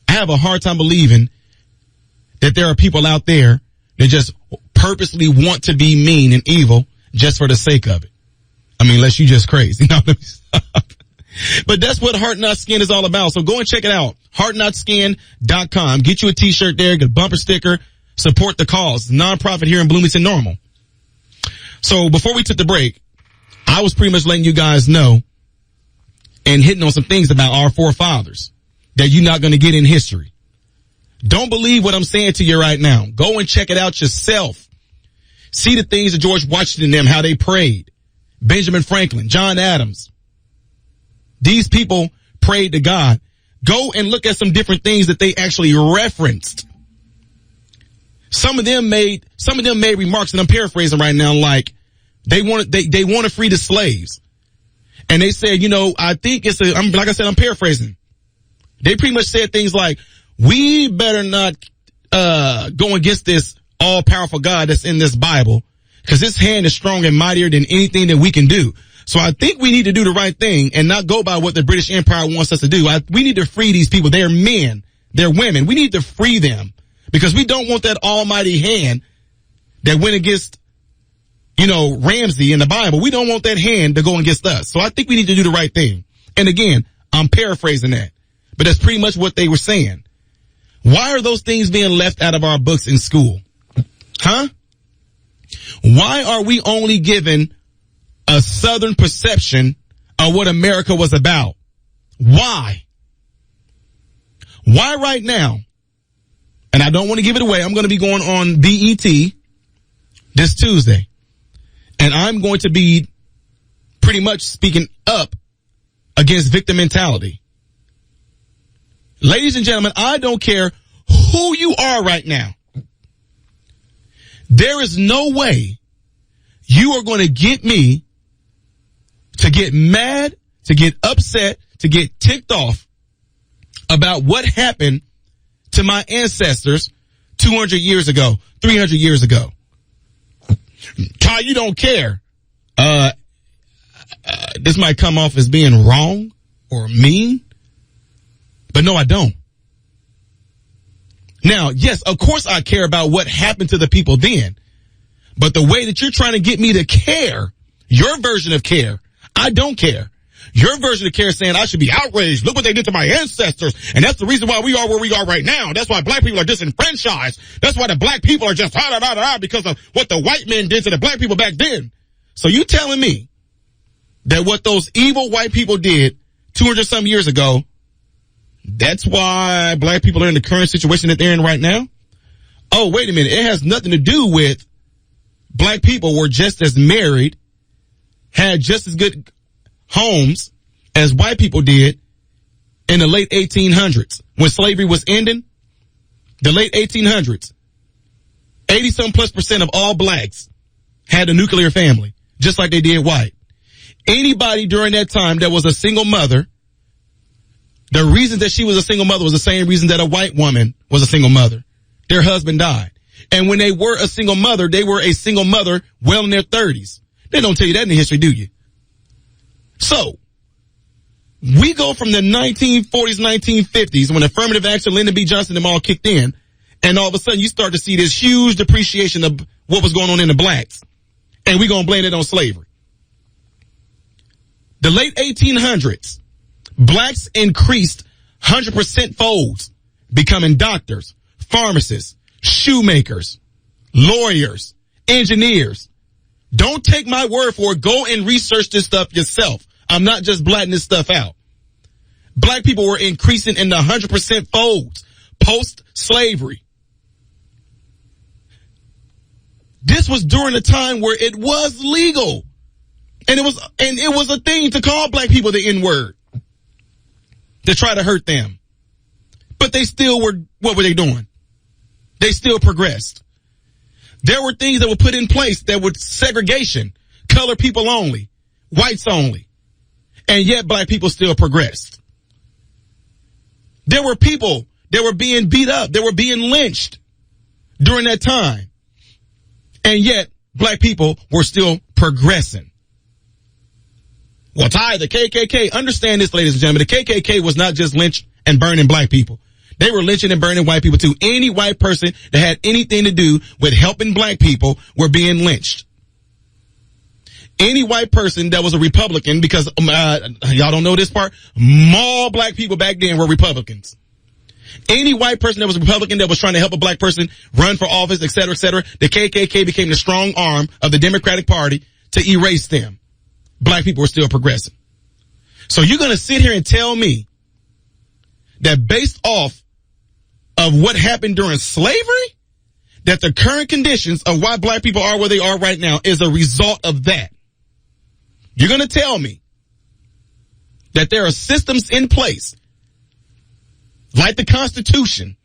I have a hard time believing that there are people out there that just purposely want to be mean and evil just for the sake of it. I mean, unless you just crazy. No, let me stop. But that's what Hard Knock Skin is all about. So go and check it out. HardKnockSkin.com. Get you a t-shirt there, get a bumper sticker, support the cause. Nonprofit here in Bloomington Normal. So before we took the break, I was pretty much letting you guys know and hitting on some things about our forefathers that you're not going to get in history. Don't believe what I'm saying to you right now. Go and check it out yourself. See the things that George Washington and them, how they prayed. Benjamin Franklin, John Adams. These people prayed to God. Go and look at some different things that they actually referenced. Some of them made remarks, and I'm paraphrasing right now, like they want to free the slaves. And they said, I think I'm paraphrasing. They pretty much said things like, we better not go against this all-powerful God that's in this Bible, because his hand is strong and mightier than anything that we can do. So I think we need to do the right thing and not go by what the British Empire wants us to do. We need to free these people. They're men. They're women. We need to free them because we don't want that almighty hand that went against, Ramsey in the Bible. We don't want that hand to go against us. So I think we need to do the right thing. And again, I'm paraphrasing that, but that's pretty much what they were saying. Why are those things being left out of our books in school? Huh? Why are we only given a Southern perception of what America was about? Why? Why right now? And I don't want to give it away. I'm going to be going on BET this Tuesday. And I'm going to be pretty much speaking up against victim mentality. Ladies and gentlemen, I don't care who you are right now. There is no way you are going to get me to get mad, to get upset, to get ticked off about what happened to my ancestors 200 years ago, 300 years ago. Ty, you don't care. This might come off as being wrong or mean, but no, I don't. Now, yes, of course I care about what happened to the people then, but the way that you're trying to get me to care, your version of care, I don't care. Your version of care is saying I should be outraged. Look what they did to my ancestors. And that's the reason why we are where we are right now. That's why black people are disenfranchised. That's why the black people are just because of what the white men did to the black people back then. So you telling me that what those evil white people did 200 some years ago, that's why black people are in the current situation that they're in right now? Oh, wait a minute. It has nothing to do with black people were just as married, had just as good homes as white people did in the late 1800s when slavery was ending. The late 1800s, 80% of all blacks had a nuclear family, just like they did white. Anybody during that time that was a single mother, the reason that she was a single mother was the same reason that a white woman was a single mother. Their husband died. And when they were a single mother, they were a single mother well in their 30s. They don't tell you that in the history, do you? So, we go from the 1940s, 1950s, when affirmative action, Lyndon B. Johnson, them all kicked in, and all of a sudden you start to see this huge depreciation of what was going on in the blacks. And we're going to blame it on slavery. The late 1800s, blacks increased 100% folds, becoming doctors, pharmacists, shoemakers, lawyers, engineers. Don't take my word for it. Go and research this stuff yourself. I'm not just blatting this stuff out. Black people were increasing in the 100% folds post-slavery. This was during a time where it was legal. And it was a thing to call black people the N-word, to try to hurt them. But they still were, what were they doing? They still progressed. There were things that were put in place that were segregation, color people only, whites only. And yet black people still progressed. There were people that were being beat up, that were being lynched during that time. And yet black people were still progressing. Well, Ty, the KKK, understand this, ladies and gentlemen, the KKK was not just lynch and burning black people. They were lynching and burning white people too. Any white person that had anything to do with helping black people were being lynched. Any white person that was a Republican, because y'all don't know this part, all black people back then were Republicans. Any white person that was a Republican that was trying to help a black person run for office, et cetera, the KKK became the strong arm of the Democratic Party to erase them. Black people were still progressing. So you're going to sit here and tell me that based off of what happened during slavery, that the current conditions of why black people are where they are right now is a result of that? You're going to tell me that there are systems in place, like the Constitution,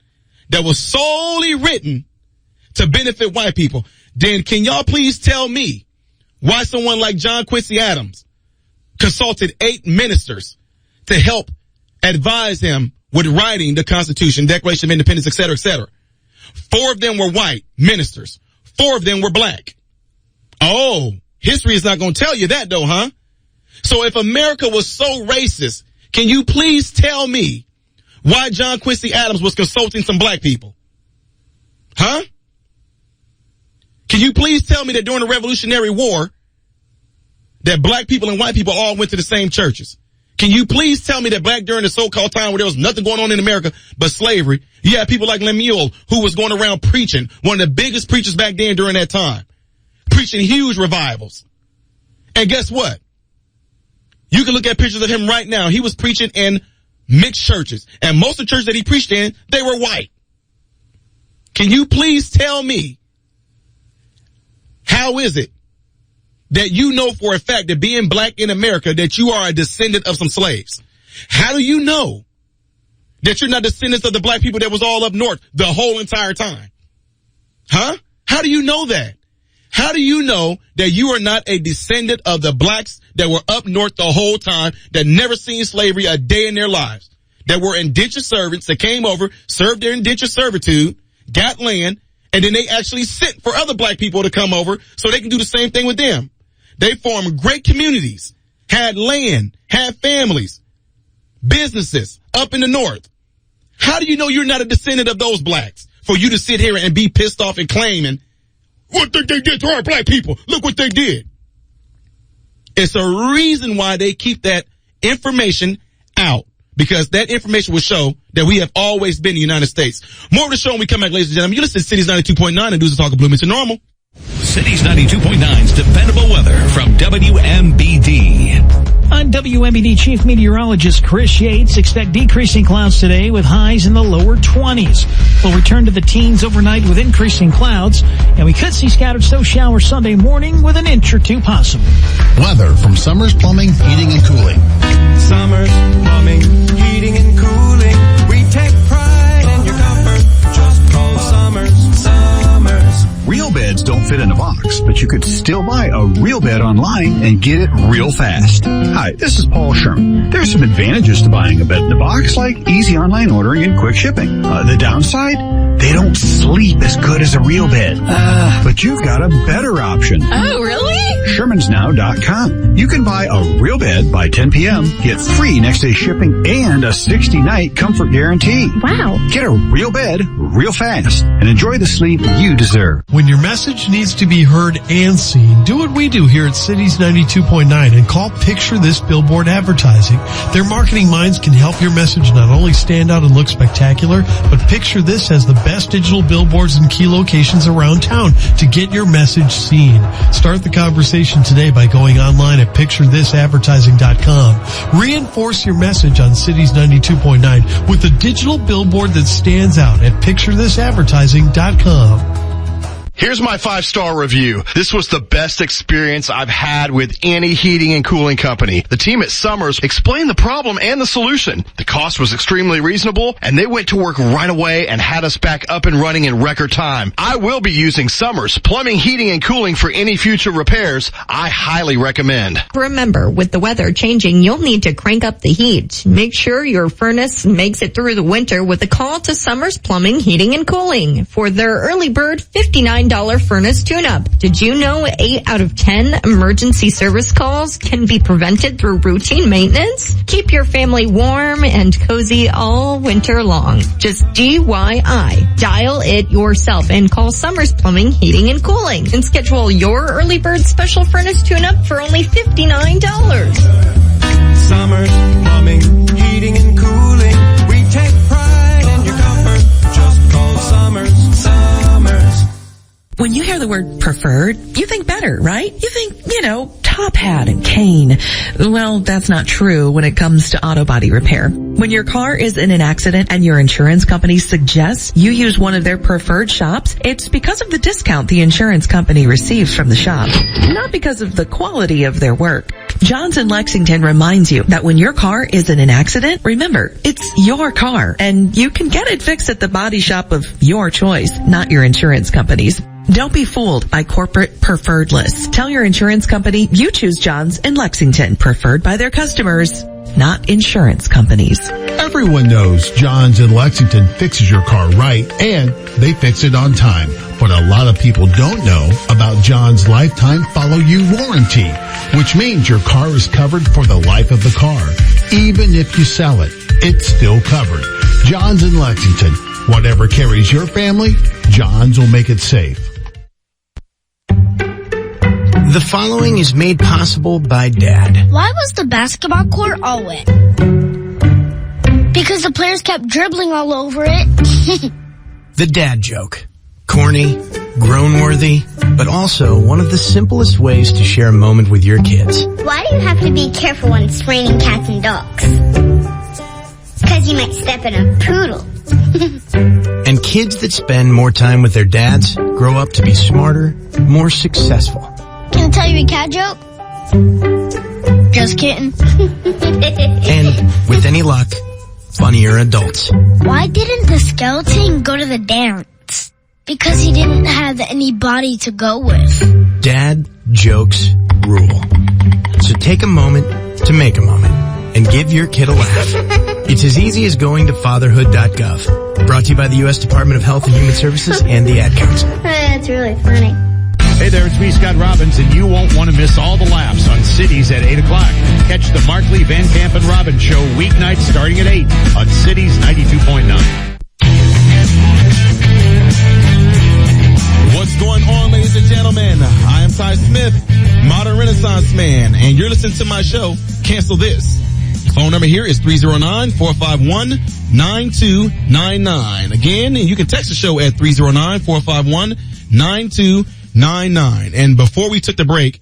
that was solely written to benefit white people? Then can y'all please tell me why someone like John Quincy Adams consulted 8 ministers to help advise him with writing the Constitution, Declaration of Independence, et cetera, et cetera? 4 of them were white ministers. 4 of them were black. Oh, history is not going to tell you that though, huh? So if America was so racist, can you please tell me why John Quincy Adams was consulting some black people? Huh? Can you please tell me that during the Revolutionary War, that black people and white people all went to the same churches? Can you please tell me that back during the so-called time where there was nothing going on in America but slavery, you had people like Lemuel who was going around preaching, one of the biggest preachers back then during that time, preaching huge revivals. And guess what? You can look at pictures of him right now. He was preaching in mixed churches, and most of the churches that he preached in, they were white. Can you please tell me, how is it that you know for a fact that being black in America that you are a descendant of some slaves? How do you know that you're not descendants of the black people that was all up north the whole entire time? Huh? How do you know that? How do you know that you are not a descendant of the blacks that were up north the whole time, that never seen slavery a day in their lives, that were indentured servants that came over, served their indentured servitude, got land, And then they actually sent for other black people to come over so they can do the same thing with them. They formed great communities, had land, had families, businesses up in the north. How do you know you're not a descendant of those blacks for you to sit here and be pissed off and claiming, what they did to our black people? Look what they did. It's a reason why they keep that information out, because that information will show that we have always been the United States. More of the show when we come back, ladies and gentlemen. You listen to Cities 92.9 and News and Talk of Bloomington Normal. Cities 92.9's dependable weather from WMBD. I'm WMBD Chief Meteorologist Chris Yates. Expect decreasing clouds today with highs in the lower 20s. We'll return to the teens overnight with increasing clouds, and we could see scattered snow showers Sunday morning with an inch or two possible. Weather from Summers Plumbing, Heating, and Cooling. Summers Plumbing, Heating, and Cooling. We take pride in your comfort. Just call Summers. Real beds don't fit in a box, but you could still buy a real bed online and get it real fast. Hi, this is Paul Sherman. There's some advantages to buying a bed in a box, like easy online ordering and quick shipping. The downside? They don't sleep as good as a real bed. But you've got a better option. Oh, really? Shermansnow.com. You can buy a real bed by 10 p.m., get free next day shipping, and a 60-night comfort guarantee. Wow. Get a real bed real fast and enjoy the sleep you deserve. When your message needs to be heard and seen, do what we do here at Cities 92.9 and call Picture This Billboard Advertising. Their marketing minds can help your message not only stand out and look spectacular, but Picture This has the best digital billboards in key locations around town to get your message seen. Start the conversation today by going online at picturethisadvertising.com. Reinforce your message on Cities 92.9 with a digital billboard that stands out at picturethisadvertising.com. Here's my 5-star review. This was the best experience I've had with any heating and cooling company. The team at Summers explained the problem and the solution. The cost was extremely reasonable, and they went to work right away and had us back up and running in record time. I will be using Summers Plumbing, Heating, and Cooling for any future repairs. I highly recommend. Remember, with the weather changing, you'll need to crank up the heat. Make sure your furnace makes it through the winter with a call to Summers Plumbing, Heating, and Cooling for their early bird $59 furnace tune-up. Did you know 8 out of 10 emergency service calls can be prevented through routine maintenance? Keep your family warm and cozy all winter long. Just DIY. Dial it yourself and call Summers Plumbing, Heating, and Cooling and schedule your early bird special furnace tune-up for only $59. Summers Plumbing, Heating, and Cooling. We take pride in your comfort. Just call Summers. When you hear the word preferred, you think better, right? You think, top hat and cane. Well, that's not true when it comes to auto body repair. When your car is in an accident and your insurance company suggests you use one of their preferred shops, it's because of the discount the insurance company receives from the shop, not because of the quality of their work. Johns in Lexington reminds you that when your car is in an accident, remember, it's your car, and you can get it fixed at the body shop of your choice, not your insurance company's. Don't be fooled by corporate preferred lists. Tell your insurance company you choose Johns in Lexington, preferred by their customers, not insurance companies. Everyone knows Johns in Lexington fixes your car right, and they fix it on time. But a lot of people don't know about John's lifetime follow you warranty, which means your car is covered for the life of the car. Even if you sell it, it's still covered. John's in Lexington. Whatever carries your family, John's will make it safe. The following is made possible by Dad. Why was the basketball court all wet? Because the players kept dribbling all over it. The dad joke. Corny, groan-worthy, but also one of the simplest ways to share a moment with your kids. Why do you have to be careful when it's raining cats and dogs? Because you might step in a poodle. And kids that spend more time with their dads grow up to be smarter, more successful. Can I tell you a cat joke? Just kidding. And with any luck, funnier adults. Why didn't the skeleton go to the dance? Because he didn't have anybody to go with. Dad jokes rule. So take a moment to make a moment and give your kid a laugh. It's as easy as going to fatherhood.gov Brought to you by the U.S. Department of Health and Human Services and the Ad Council. That's really funny. Hey there, it's me, Scott Robbins, and you won't want to miss all the laughs on Cities at 8 o'clock. Catch the Mark Lee, Van Camp, and Robbins show weeknights starting at 8 on Cities 92.9. What's going on, ladies and gentlemen? I am Ty Smith, Modern Renaissance Man, and you're listening to my show, Cancel This. The phone number here is 309-451-9299. Again, you can text the show at 309-451-9299. And before we took the break,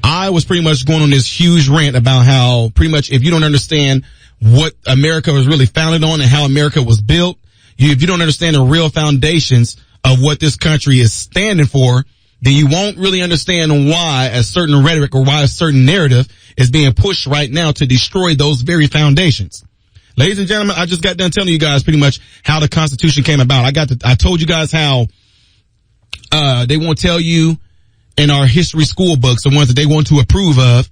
I was pretty much going on this huge rant about how pretty much if you don't understand what America was really founded on and how America was built, if you don't understand the real foundations of what this country is standing for, then you won't really understand why a certain rhetoric or why a certain narrative is being pushed right now to destroy those very foundations. Ladies and gentlemen, I just got done telling you guys pretty much how the Constitution came about. I told you guys how, they won't tell you in our history school books, the ones that they want to approve of,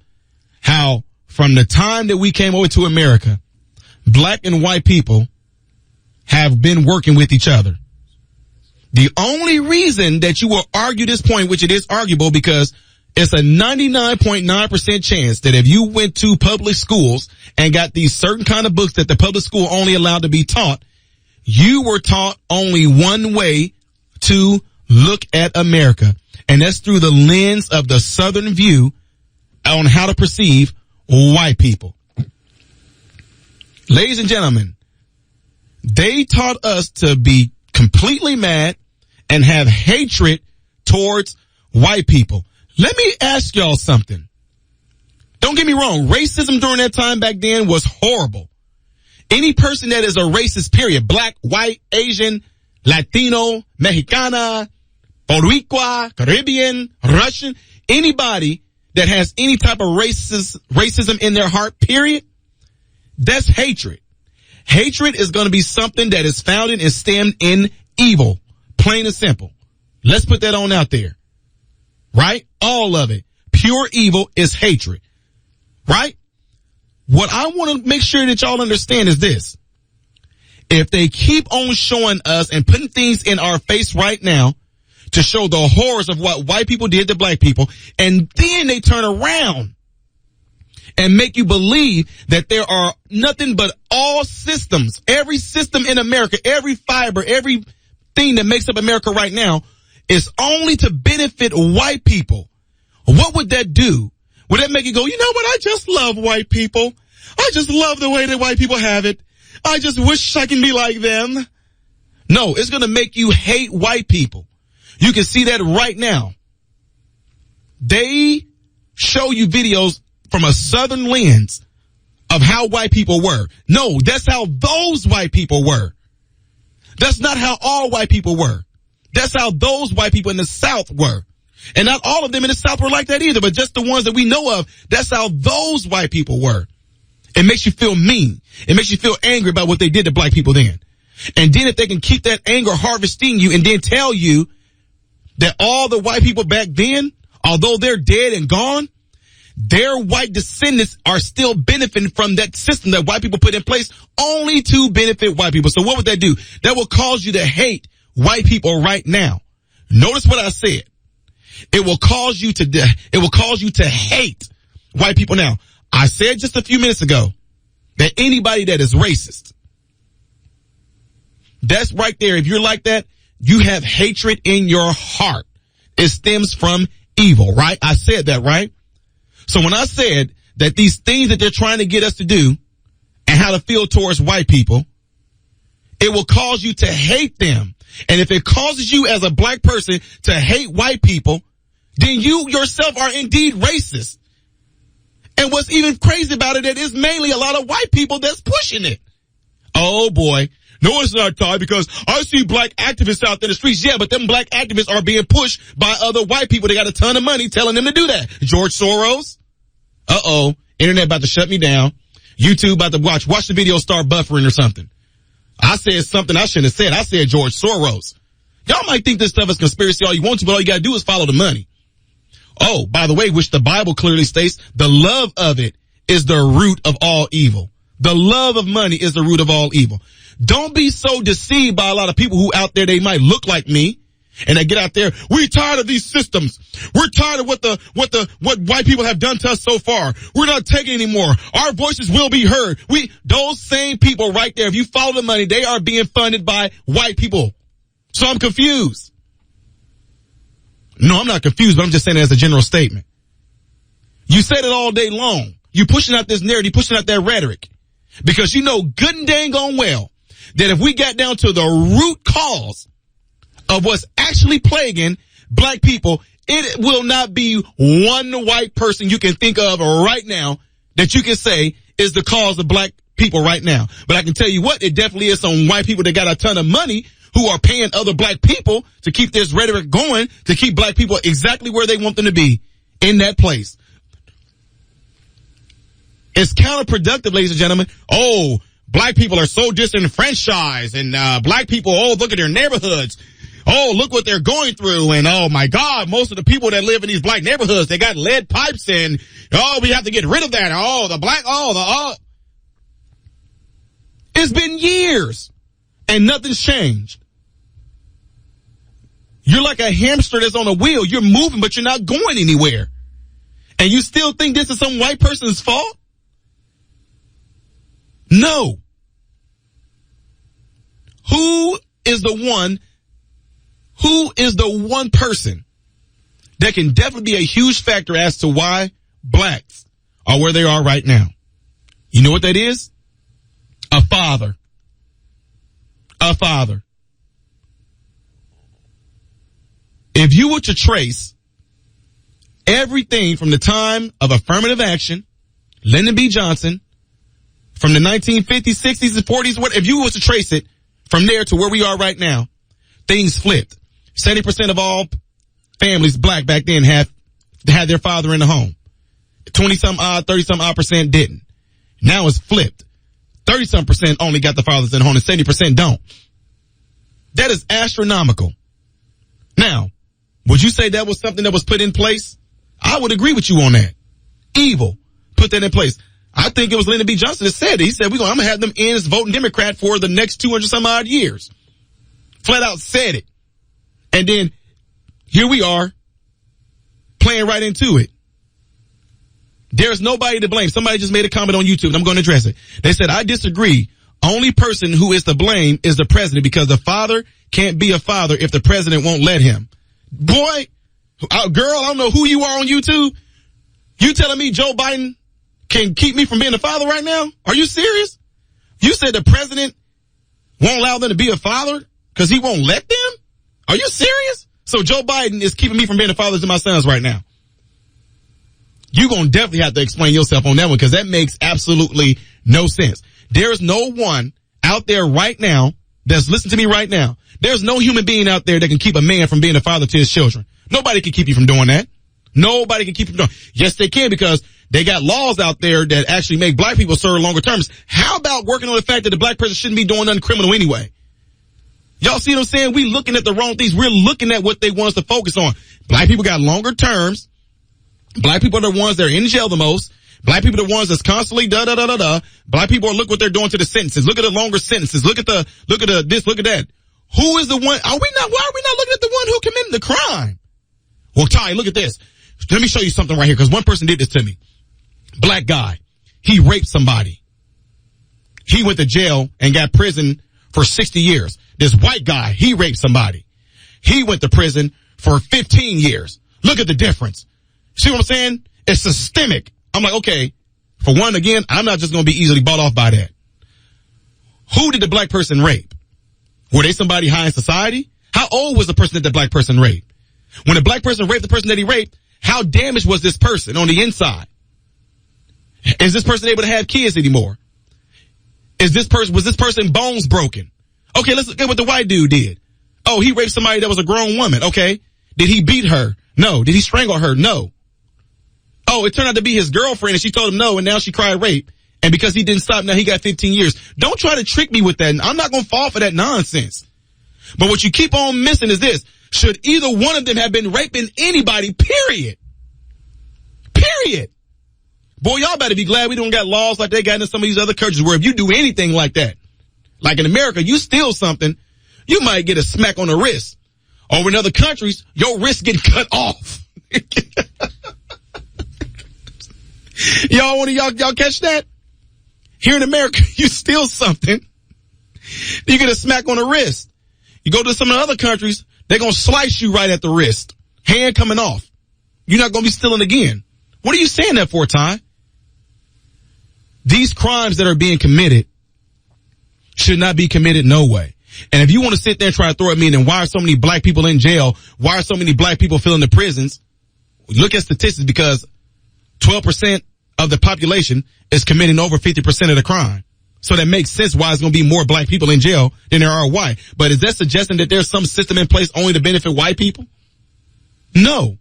how from the time that we came over to America, black and white people have been working with each other. The only reason that you will argue this point, which it is arguable because it's a 99.9% chance that if you went to public schools and got these certain kind of books that the public school only allowed to be taught, you were taught only one way to look at America. And that's through the lens of the Southern view on how to perceive white people. Ladies and gentlemen, they taught us to be completely mad and have hatred towards white people. Let me ask y'all something. Don't get me wrong. Racism during that time back then was horrible. Any person that is a racist, period, black, white, Asian, Latino, Mexicana, Boricua, Caribbean, Russian, anybody that has any type of racism in their heart, period, that's hatred. Hatred is going to be something that is founded and stemmed in evil. Plain and simple. Let's put that on out there. Right? All of it. Pure evil is hatred. Right? What I want to make sure that y'all understand is this. If they keep on showing us and putting things in our face right now to show the horrors of what white people did to black people, and then they turn around and make you believe that there are nothing but all systems, every system in America, every fiber, every thing that makes up America right now is only to benefit white people. What would that do? Would that make you go, you know what? I just love white people. I just love the way that white people have it. I just wish I can be like them. No, it's going to make you hate white people. You can see that right now. They show you videos from a Southern lens of how white people were. No, that's how those white people were. That's not how all white people were. That's how those white people in the South were. And not all of them in the South were like that either, but just the ones that we know of, that's how those white people were. It makes you feel mean. It makes you feel angry about what they did to black people then. And then if they can keep that anger harvesting you and then tell you that all the white people back then, although they're dead and gone, their white descendants are still benefiting from that system that white people put in place only to benefit white people. So what would that do? That will cause you to hate white people right now. Notice what I said. It will cause you to hate white people now. I said just a few minutes ago that anybody that is racist, that's right there. If you're like that, you have hatred in your heart. It stems from evil, right? I said that, right? So when I said that these things that they're trying to get us to do and how to feel towards white people, it will cause you to hate them. And if it causes you as a black person to hate white people, then you yourself are indeed racist. And what's even crazy about it is mainly a lot of white people that's pushing it. Oh boy. No, it's not, Ty, because I see black activists out in the streets. Yeah, but them black activists are being pushed by other white people. They got a ton of money telling them to do that. George Soros. Uh-oh. Internet about to shut me down. YouTube about to watch the video start buffering or something. I said something I shouldn't have said. I said George Soros. Y'all might think this stuff is conspiracy all you want to, but all you gotta do is follow the money. Oh, by the way, which the Bible clearly states, the love of it is the root of all evil. The love of money is the root of all evil. don't be so deceived by a lot of people who out there, they might look like me. And they get out there, we're tired of these systems. We're tired of what white people have done to us so far. We're not taking anymore. Our voices will be heard. Those same people right there, if you follow the money, they are being funded by white people. So I'm confused. No, I'm not confused, but I'm just saying it as a general statement. You said it all day long. You're pushing out this narrative, pushing out that rhetoric. Because you know good and dang gone well that if we got down to the root cause of what's actually plaguing black people, it will not be one white person you can think of right now that you can say is the cause of black people right now. But I can tell you what, it definitely is some white people that got a ton of money who are paying other black people to keep this rhetoric going, to keep black people exactly where they want them to be, in that place. It's counterproductive, ladies and gentlemen. Oh, black people are so disenfranchised, and black people, look at their neighborhoods. Oh, look what they're going through. And oh my God, most of the people that live in these black neighborhoods, they got lead pipes, and we have to get rid of that. It's been years and nothing's changed. You're like a hamster that's on a wheel. You're moving, but you're not going anywhere. And you still think this is some white person's fault? No. Who is the one person that can definitely be a huge factor as to why blacks are where they are right now? You know what that is? A father. A father. If you were to trace everything from the time of affirmative action, Lyndon B. Johnson, from the 1950s, 60s, and 40s, if you were to trace it from there to where we are right now, things flipped. 70% of all families, black back then, had their father in the home. 30-some-odd% didn't. Now it's flipped. 30-some% only got the fathers in the home, and 70% don't. That is astronomical. Now, would you say that was something that was put in place? I would agree with you on that. Evil put that in place. I think it was Lyndon B. Johnson that said it. He said, I'm going to have them ends voting Democrat for the next 200-some-odd years. Flat out said it. And then here we are playing right into it. There's nobody to blame. Somebody just made a comment on YouTube, and I'm going to address it. They said, I disagree. Only person who is to blame is the president, because the father can't be a father if the president won't let him. Boy, girl, I don't know who you are on YouTube. You telling me Joe Biden can keep me from being a father right now? Are you serious? You said the president won't allow them to be a father because he won't let them? Are you serious? So Joe Biden is keeping me from being a father to my sons right now. You're going to definitely have to explain yourself on that one, because that makes absolutely no sense. There is no one out there right now that's listening to me right now. There's no human being out there that can keep a man from being a father to his children. Nobody can keep you from doing that. Nobody can keep you from doing it. Yes, they can, because they got laws out there that actually make black people serve longer terms. How about working on the fact that the black person shouldn't be doing nothing criminal anyway? Y'all see what I'm saying? We looking at the wrong things. We're looking at what they want us to focus on. Black people got longer terms. Black people are the ones that are in jail the most. Black people are the ones that's constantly da-da-da-da-da. Black people look what they're doing to the sentences. Look at the longer sentences. Look at this, look at that. Who is the one? Why are we not looking at the one who committed the crime? Well, Ty, look at this. Let me show you something right here, because one person did this to me. Black guy. He raped somebody. He went to jail and got prison for 60 years. This white guy, he raped somebody. He went to prison for 15 years. Look at the difference. See what I'm saying? It's systemic. I'm like, okay, for one, again, I'm not just going to be easily bought off by that. Who did the black person rape? Were they somebody high in society? How old was the person that the black person raped? When the black person raped the person that he raped, how damaged was this person on the inside? Is this person able to have kids anymore? Was this person bones broken? Okay, let's look at what the white dude did. Oh, he raped somebody that was a grown woman. Okay. Did he beat her? No. Did he strangle her? No. Oh, it turned out to be his girlfriend, and she told him no, and now she cried rape. And because he didn't stop, now he got 15 years. Don't try to trick me with that. I'm not going to fall for that nonsense. But what you keep on missing is this. Should either one of them have been raping anybody, period. Period. Boy, y'all better be glad we don't got laws like they got in some of these other countries where if you do anything like that, Like in America, you steal something, you might get a smack on the wrist. Over in other countries, your wrist get cut off. Y'all catch that? Here in America, you steal something, you get a smack on the wrist. You go to some of the other countries, they're going to slice you right at the wrist. Hand coming off. You're not going to be stealing again. What are you saying that for, Ty? These crimes that are being committed should not be committed no way. And if you want to sit there and try to throw at me, then why are so many black people in jail? Why are so many black people filling the prisons? Look at statistics, because 12% of the population is committing over 50% of the crime. So that makes sense why it's going to be more black people in jail than there are white. But is that suggesting that there's some system in place only to benefit white people? No.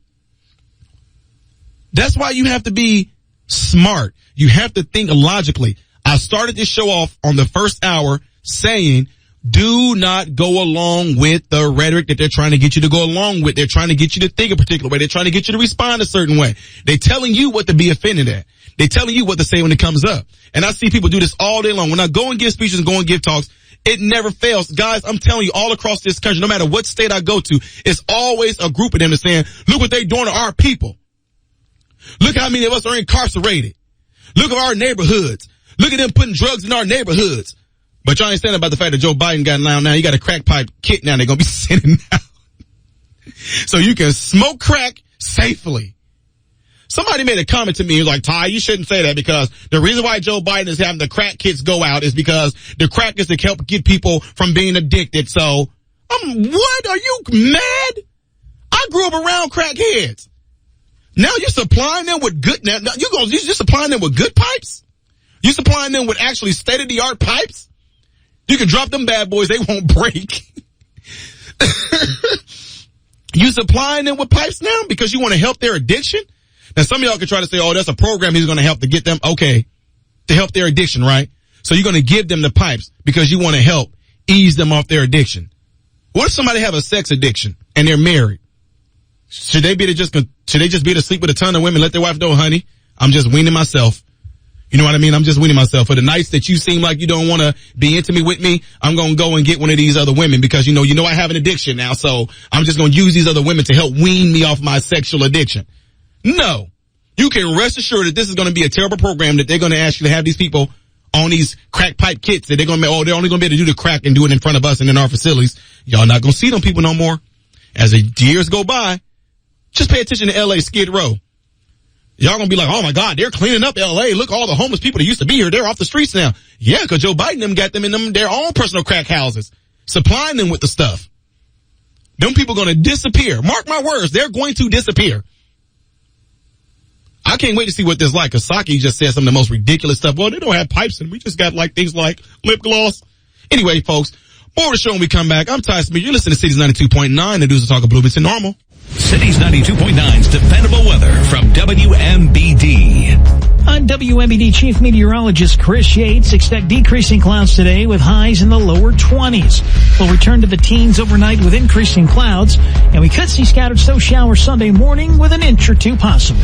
That's why you have to be smart. You have to think logically. I started this show off on the first hour saying, do not go along with the rhetoric that they're trying to get you to go along with. They're trying to get you to think a particular way. They're trying to get you to respond a certain way. They're telling you what to be offended at. They're telling you what to say when it comes up. And I see people do this all day long. When I go and give speeches and go and give talks, it never fails. Guys, I'm telling you, all across this country, no matter what state I go to, it's always a group of them that's saying, look what they're doing to our people. Look how many of us are incarcerated. Look at our neighborhoods. Look at them putting drugs in our neighborhoods. But y'all ain't saying about the fact that Joe Biden got now he got a crack pipe kit now they're going to be sending out. So you can smoke crack safely. Somebody made a comment to me, like, Ty, you shouldn't say that, because the reason why Joe Biden is having the crack kits go out is because the crack is to help get people from being addicted. So, what? Are you mad? I grew up around crackheads. Now you're supplying them with good, you're supplying them with good pipes? You're supplying them with actually state-of-the-art pipes? You can drop them bad boys, they won't break. You supplying them with pipes now because you want to help their addiction? Now some of y'all can try to say, oh, that's a program he's going to help to get them, okay, to help their addiction, right? So you're going to give them the pipes because you want to help ease them off their addiction. What if somebody have a sex addiction and they're married? Should they just be to sleep with a ton of women, let their wife know, honey, I'm just weaning myself. You know what I mean? I'm just weaning myself. For the nights that you seem like you don't want to be intimate with me, I'm going to go and get one of these other women because, you know I have an addiction now, so I'm just going to use these other women to help wean me off my sexual addiction. No. You can rest assured that this is going to be a terrible program that they're going to ask you to have these people on these crack pipe kits that they're going to they're only going to be able to do the crack and do it in front of us and in our facilities. Y'all not going to see them people no more. As the years go by, just pay attention to LA Skid Row. Y'all gonna be like, oh my God, they're cleaning up LA. Look, all the homeless people that used to be here, they're off the streets now. Yeah, because Joe Biden them got them in their own personal crack houses, supplying them with the stuff. Them people gonna disappear. Mark my words, they're going to disappear. I can't wait to see what this like, because Psaki just said some of the most ridiculous stuff. Well, they don't have pipes, and we just got like things like lip gloss. Anyway, folks, more of the show when we come back. I'm Ty Smith. You're listening to Cities 92.9, the News and Talk of Bloomington Normal. Cities 92.9's dependable weather from WMBD. I'm WMBD Chief Meteorologist Chris Yates. Expect decreasing clouds today with highs in the lower 20s. We'll return to the teens overnight with increasing clouds, and we could see scattered snow showers Sunday morning with an inch or two possible.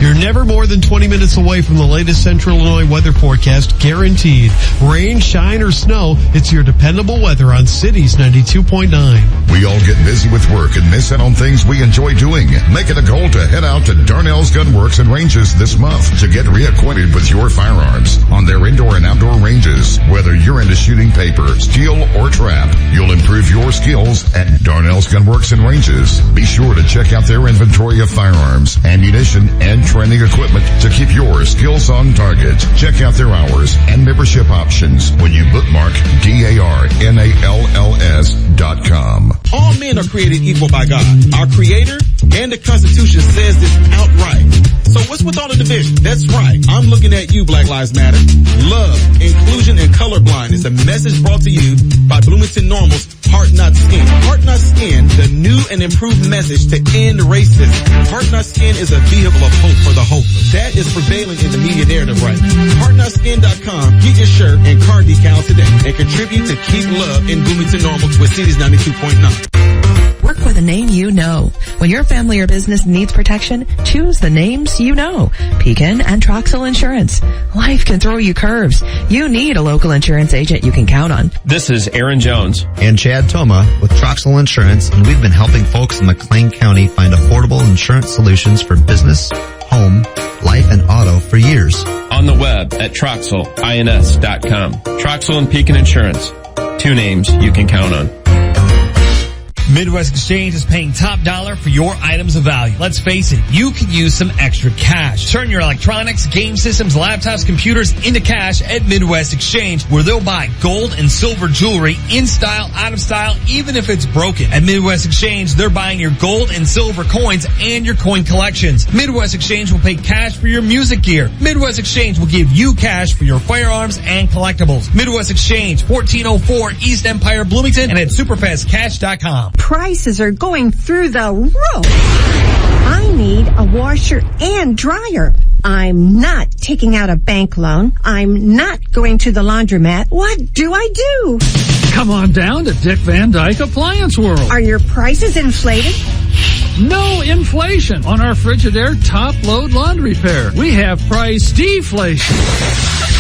You're never more than 20 minutes away from the latest Central Illinois weather forecast, guaranteed. Rain, shine, or snow, it's your dependable weather on Cities 92.9. We all get busy with work and miss out on things we enjoy doing. Make it a goal to head out to Darnell's Gunworks and Ranges this month to get reacquainted with your firearms on their indoor and outdoor ranges. Whether you're into shooting paper, steel, or trap, you'll improve your skills at Darnell's Gunworks and Ranges. Be sure to check out their inventory of firearms, ammunition, and training equipment to keep your skills on target. Check out their hours and membership options when you bookmark DARNALLS.com. All men are created equal by God. Our Creator and the Constitution says this outright. So what's with all the division? That's right. I'm looking at you, Black Lives Matter. Love, inclusion, and colorblind is a message brought to you by Bloomington Normal's Heart Not Skin. Heart Not Skin, the new and improved message to end racism. Heart Not Skin is a vehicle of hope for the hopeless. That is prevailing in the media narrative right now. HeartNotSkin.com. Get your shirt and car decal today and contribute to keep love in Bloomington Normal with Cities 92.9. Work with a name you know. When your family or business needs protection, choose the names you know. Pekin and Troxel Insurance. Life can throw you curves. You need a local insurance agent you can count on. This is Aaron Jones and Chad Toma with Troxel Insurance, and we've been helping folks in McLean County find affordable insurance solutions for business, home, life, and auto for years. On the web at TroxelINS.com. Troxel and Pekin Insurance. 2 names you can count on. Midwest Exchange is paying top dollar for your items of value. Let's face it, you could use some extra cash. Turn your electronics, game systems, laptops, computers into cash at Midwest Exchange, where they'll buy gold and silver jewelry in style, out of style, even if it's broken. At Midwest Exchange, they're buying your gold and silver coins and your coin collections. Midwest Exchange will pay cash for your music gear. Midwest Exchange will give you cash for your firearms and collectibles. Midwest Exchange, 1404 East Empire, Bloomington, and at superfastcash.com. Prices are going through the roof. I need a washer and dryer. I'm not taking out a bank loan. I'm not going to the laundromat. What do I do? Come on down to Dick Van Dyke Appliance World. Are your prices inflated? No inflation on our Frigidaire top load laundry pair. We have price deflation.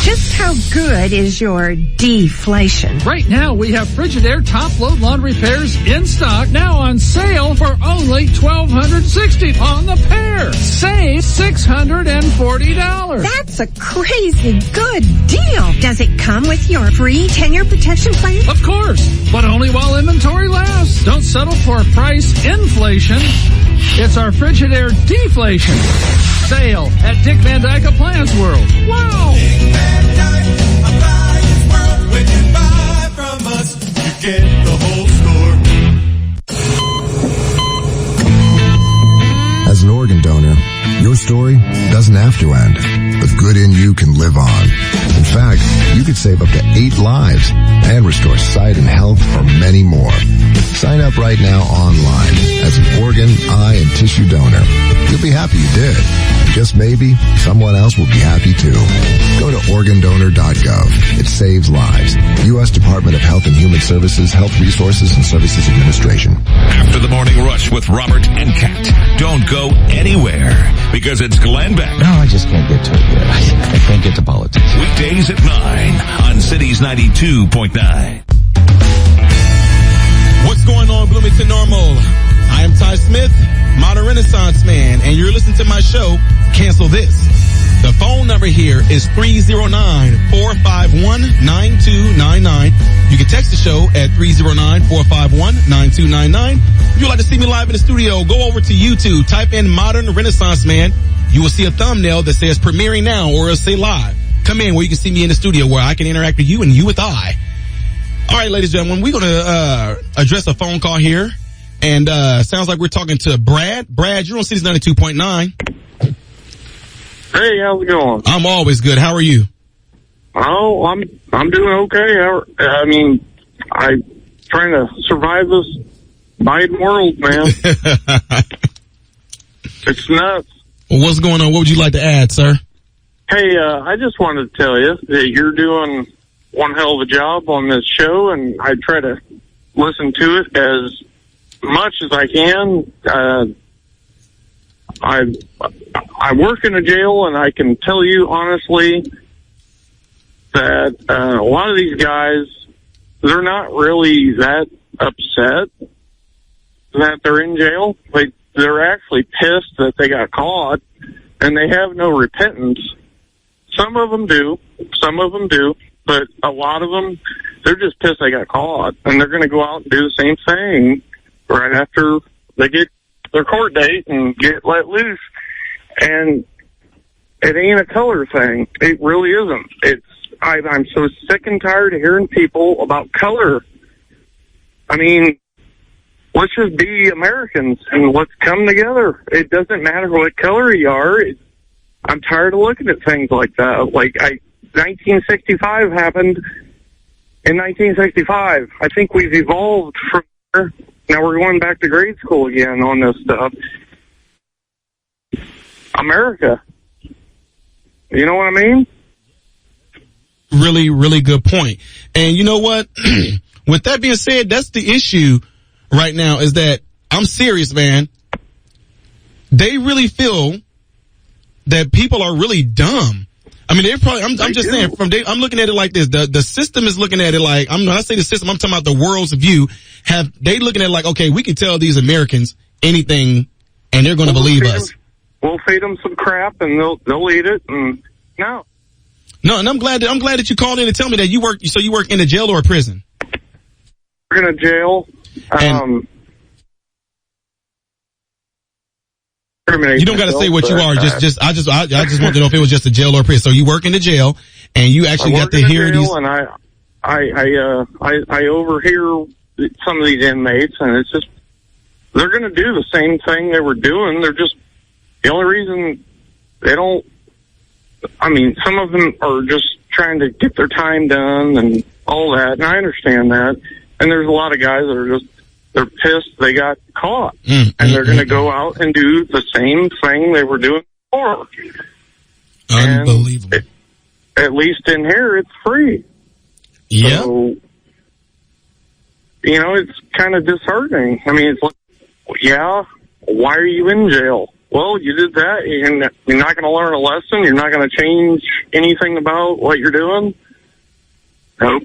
Just how good is your deflation? Right now we have Frigidaire top load laundry pairs in stock, now on sale for only $1,260 on the pair. Save $640. That's a crazy good deal. Does it come with your free 10-year protection plan? Of course, but only while inventory lasts. Don't settle for price inflation. It's our Frigidaire deflation sale at Dick Van Dyke Appliance World. Wow! Dick Van Dyke Appliance World. When you buy from us, you get the whole store. As an organ donor, your story doesn't have to end. The good in you can live on. In fact, you could save up to 8 lives and restore sight and health for many more. Sign up right now online as an organ, eye, and tissue donor. You'll be happy you did. Just maybe someone else will be happy too. Go to organdonor.gov. It saves lives. U.S. Department of Health and Human Services, Health Resources and Services Administration. After the morning rush with Robert and Kat. Don't go anywhere because it's Glenn Beck. No, I just can't get to it yet. I can't get to politics. Weekdays at 9 on Cities 92.9. What's going on, Bloomington Normal? I am Ty Smith, modern Renaissance man, and you're listening to my show, Cancel This. The phone number here is 309-451-9299. You can text the show at 309-451-9299. If you'd like to see me live in the studio, go over to YouTube, type in Modern Renaissance Man. You will see a thumbnail that says premiering now or it'll say live. Come in where you can see me in the studio where I can interact with you and you with I. All right, ladies and gentlemen, we're going to address a phone call here. And sounds like we're talking to Brad. Brad, you're on Cities 92.9. Hey, how's it going? I'm always good. How are you? Oh, I'm doing okay. I mean, I'm trying to survive this Biden world, man. It's nuts. Well, what's going on? What would you like to add, sir? Hey, I just wanted to tell you that you're doing one hell of a job on this show, and I try to listen to it as much as I can. I work in a jail, and I can tell you honestly that a lot of these guys, they're not really that upset that they're in jail. They're actually pissed that they got caught, and they have no repentance. Some of them do, but a lot of them, they're just pissed they got caught, and they're going to go out and do the same thing right after they get their court date and get let loose. And it ain't a color thing. It really isn't. I'm so sick and tired of hearing people about color. I mean, let's just be Americans and let's come together. It doesn't matter what color you are. I'm tired of looking at things like that. 1965 happened in 1965. I think we've evolved from there. Now we're going back to grade school again on this stuff. America. You know what I mean? Really, really good point. And you know what? With that being said, that's the issue right now, is that I'm serious, man. They really feel that people are really dumb. I mean, they're probably, I'm just saying, I'm looking at it like this. The system is looking at it like, when I say the system, I'm talking about the world's view. They looking at it like, okay, we can tell these Americans anything and they're going to believe us. We'll feed them some crap and they'll eat it. And no, and I'm glad that you called in to tell me that you work in a jail or a prison. We're in a jail. You don't got to say what you are. I just want to know if it was just a jail or a prison. So you work in the jail, and you actually got to hear these. And I overhear some of these inmates, and it's just they're going to do the same thing they were doing. They're just the only reason they don't. I mean, some of them are just trying to get their time done and all that, and I understand that. And there's a lot of guys that are just. They're pissed they got caught, and they're going to go out and do the same thing they were doing before. Unbelievable. At least in here, it's free. Yeah. So, it's kind of disheartening. I mean, it's like, yeah, why are you in jail? Well, you did that, and you're not going to learn a lesson. You're not going to change anything about what you're doing. Nope.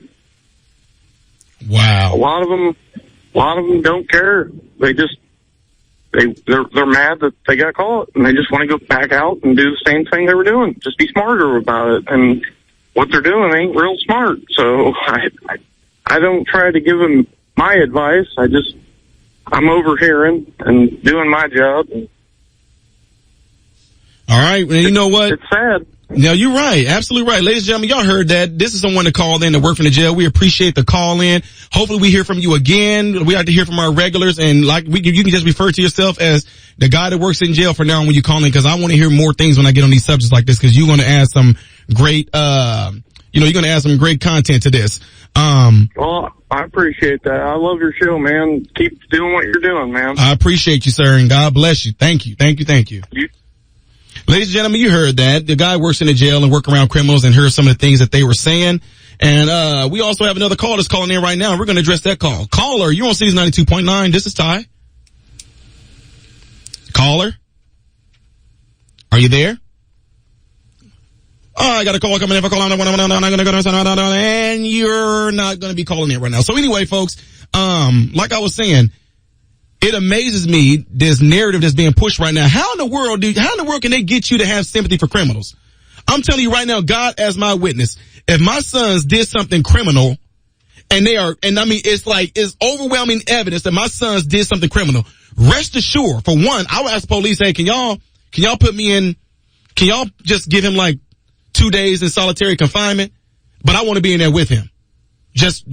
Wow. A lot of them don't care. They just they're mad that they got caught, and they just want to go back out and do the same thing they were doing. Just be smarter about it. And what they're doing ain't real smart. So I don't try to give them my advice. I'm overhearing and doing my job. All right, and you know what? It's sad. No, you're right. Absolutely right. Ladies and gentlemen, y'all heard that. This is someone that called in to work from the jail. We appreciate the call in. Hopefully we hear from you again. We like to hear from our regulars, and you can just refer to yourself as the guy that works in jail for now when you call in, because I want to hear more things when I get on these subjects like this, because you're going to add some great, you're going to add some great content to this. Well, I appreciate that. I love your show, man. Keep doing what you're doing, man. I appreciate you, sir, and God bless you. Thank you. Ladies and gentlemen, you heard that. The guy works in the jail and work around criminals, and heard some of the things that they were saying. And we also have another call that's calling in right now. We're going to address that call. Caller, you're on Cities 92.9. This is Ty. Caller, are you there? Oh, I got a call coming in. If I call on, I'm going to go, and you're not going to be calling in right now. So anyway, folks, like I was saying, it amazes me, this narrative that's being pushed right now. How in the world can they get you to have sympathy for criminals? I'm telling you right now, God as my witness, if my sons did something criminal, it's overwhelming evidence that my sons did something criminal, rest assured, for one, I would ask the police, hey, can y'all put me in, can y'all just give him like 2 days in solitary confinement? But I want to be in there with him. Just,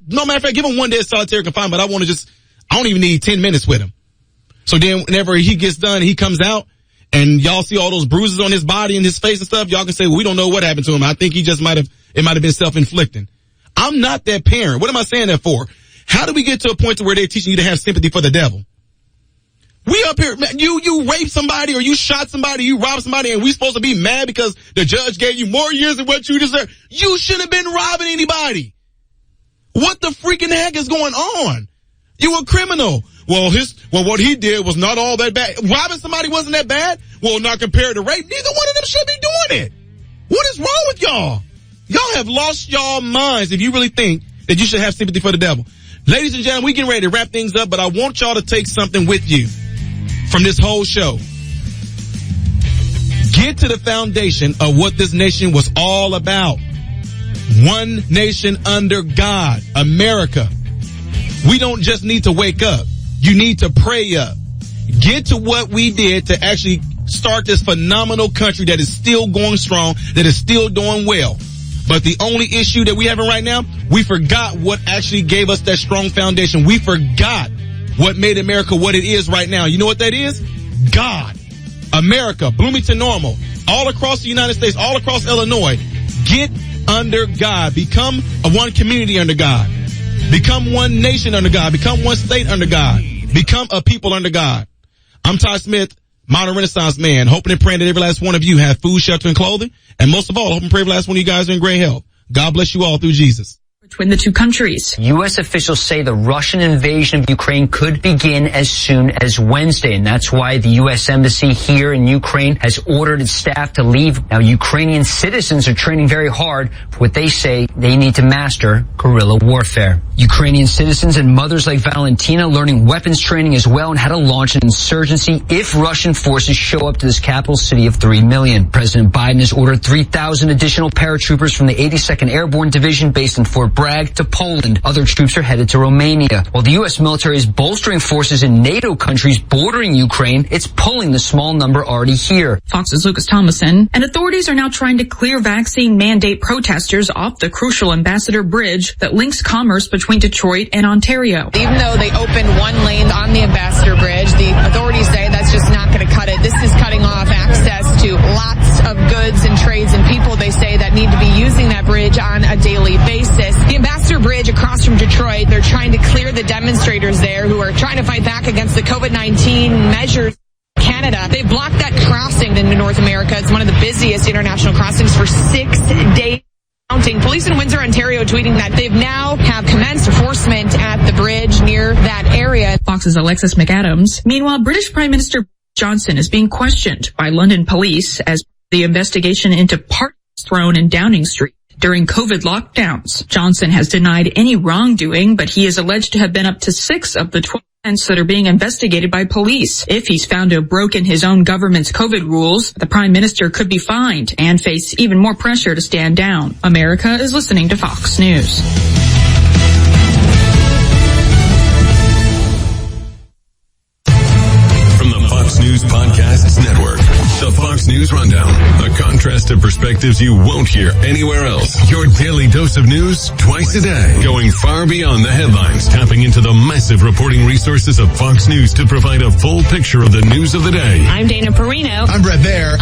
no matter of fact, give him 1 day of solitary confinement, but I don't even need 10 minutes with him. So then whenever he gets done, he comes out and y'all see all those bruises on his body and his face and stuff. Y'all can say, well, we don't know what happened to him. I think it might have been self-inflicting. I'm not that parent. What am I saying that for? How do we get to a point to where they're teaching you to have sympathy for the devil? We up here, man, you raped somebody or you shot somebody, you robbed somebody, and we supposed to be mad because the judge gave you more years than what you deserve. You shouldn't have been robbing anybody. What the freaking heck is going on? You a criminal. Well, what he did was not all that bad. Robbing somebody wasn't that bad? Well, not compared to rape. Neither one of them should be doing it. What is wrong with y'all? Y'all have lost y'all minds if you really think that you should have sympathy for the devil. Ladies and gentlemen, we getting ready to wrap things up, but I want y'all to take something with you from this whole show. Get to the foundation of what this nation was all about. One nation under God, America. We don't just need to wake up. You need to pray up. Get to what we did to actually start this phenomenal country that is still going strong, that is still doing well. But the only issue that we having right now, we forgot what actually gave us that strong foundation. We forgot what made America what it is right now. You know what that is? God. America, Bloomington Normal, all across the United States, all across Illinois. Get under God. Become a one community under God. Become one nation under God. Become one state under God. Become a people under God. I'm Ty Smith, modern Renaissance man, hoping and praying that every last one of you have food, shelter, and clothing. And most of all, hoping and praying every last one of you guys are in great health. God bless you all through Jesus. between the two countries. U.S. officials say the Russian invasion of Ukraine could begin as soon as Wednesday, and that's why the U.S. Embassy here in Ukraine has ordered its staff to leave. Now, Ukrainian citizens are training very hard for what they say they need to master: guerrilla warfare. Ukrainian citizens and mothers like Valentina learning weapons training as well and how to launch an insurgency if Russian forces show up to this capital city of 3 million. President Biden has ordered 3,000 additional paratroopers from the 82nd Airborne Division based in Fort Bragg to Poland. Other troops are headed to Romania. While the U.S. military is bolstering forces in NATO countries bordering Ukraine, it's pulling the small number already here. Fox's Lucas Thomason. And authorities are now trying to clear vaccine mandate protesters off the crucial Ambassador Bridge that links commerce between Detroit and Ontario. Even though they opened one lane on the Ambassador Bridge, the authorities say that's just not going to cut it. This is cutting off access to lots of goods and trades and people, they say, that need to be using that bridge on a daily basis. The Ambassador Bridge across from Detroit, they're trying to clear the demonstrators there who are trying to fight back against the COVID-19 measures. Canada, they blocked that crossing into North America. It's one of the busiest international crossings for 6 days. Police in Windsor, Ontario tweeting that they've now have commenced enforcement at the bridge near that area. Fox's Alexis McAdams. Meanwhile, British Prime Minister Johnson is being questioned by London police as the investigation into parties thrown in Downing Street during COVID lockdowns. Johnson has denied any wrongdoing, but he is alleged to have been up to 6 of the 12 events that are being investigated by police. If he's found to have broken his own government's COVID rules, the Prime Minister could be fined and face even more pressure to stand down. America is listening to Fox News. From the Fox News Podcasts Network, the Fox News Rundown, a contrast of perspectives you won't hear anywhere else. Your daily dose of news twice a day, going far beyond the headlines, tapping into the massive reporting resources of Fox News to provide a full picture of the news of the day. I'm Dana Perino. I'm Brett Baer.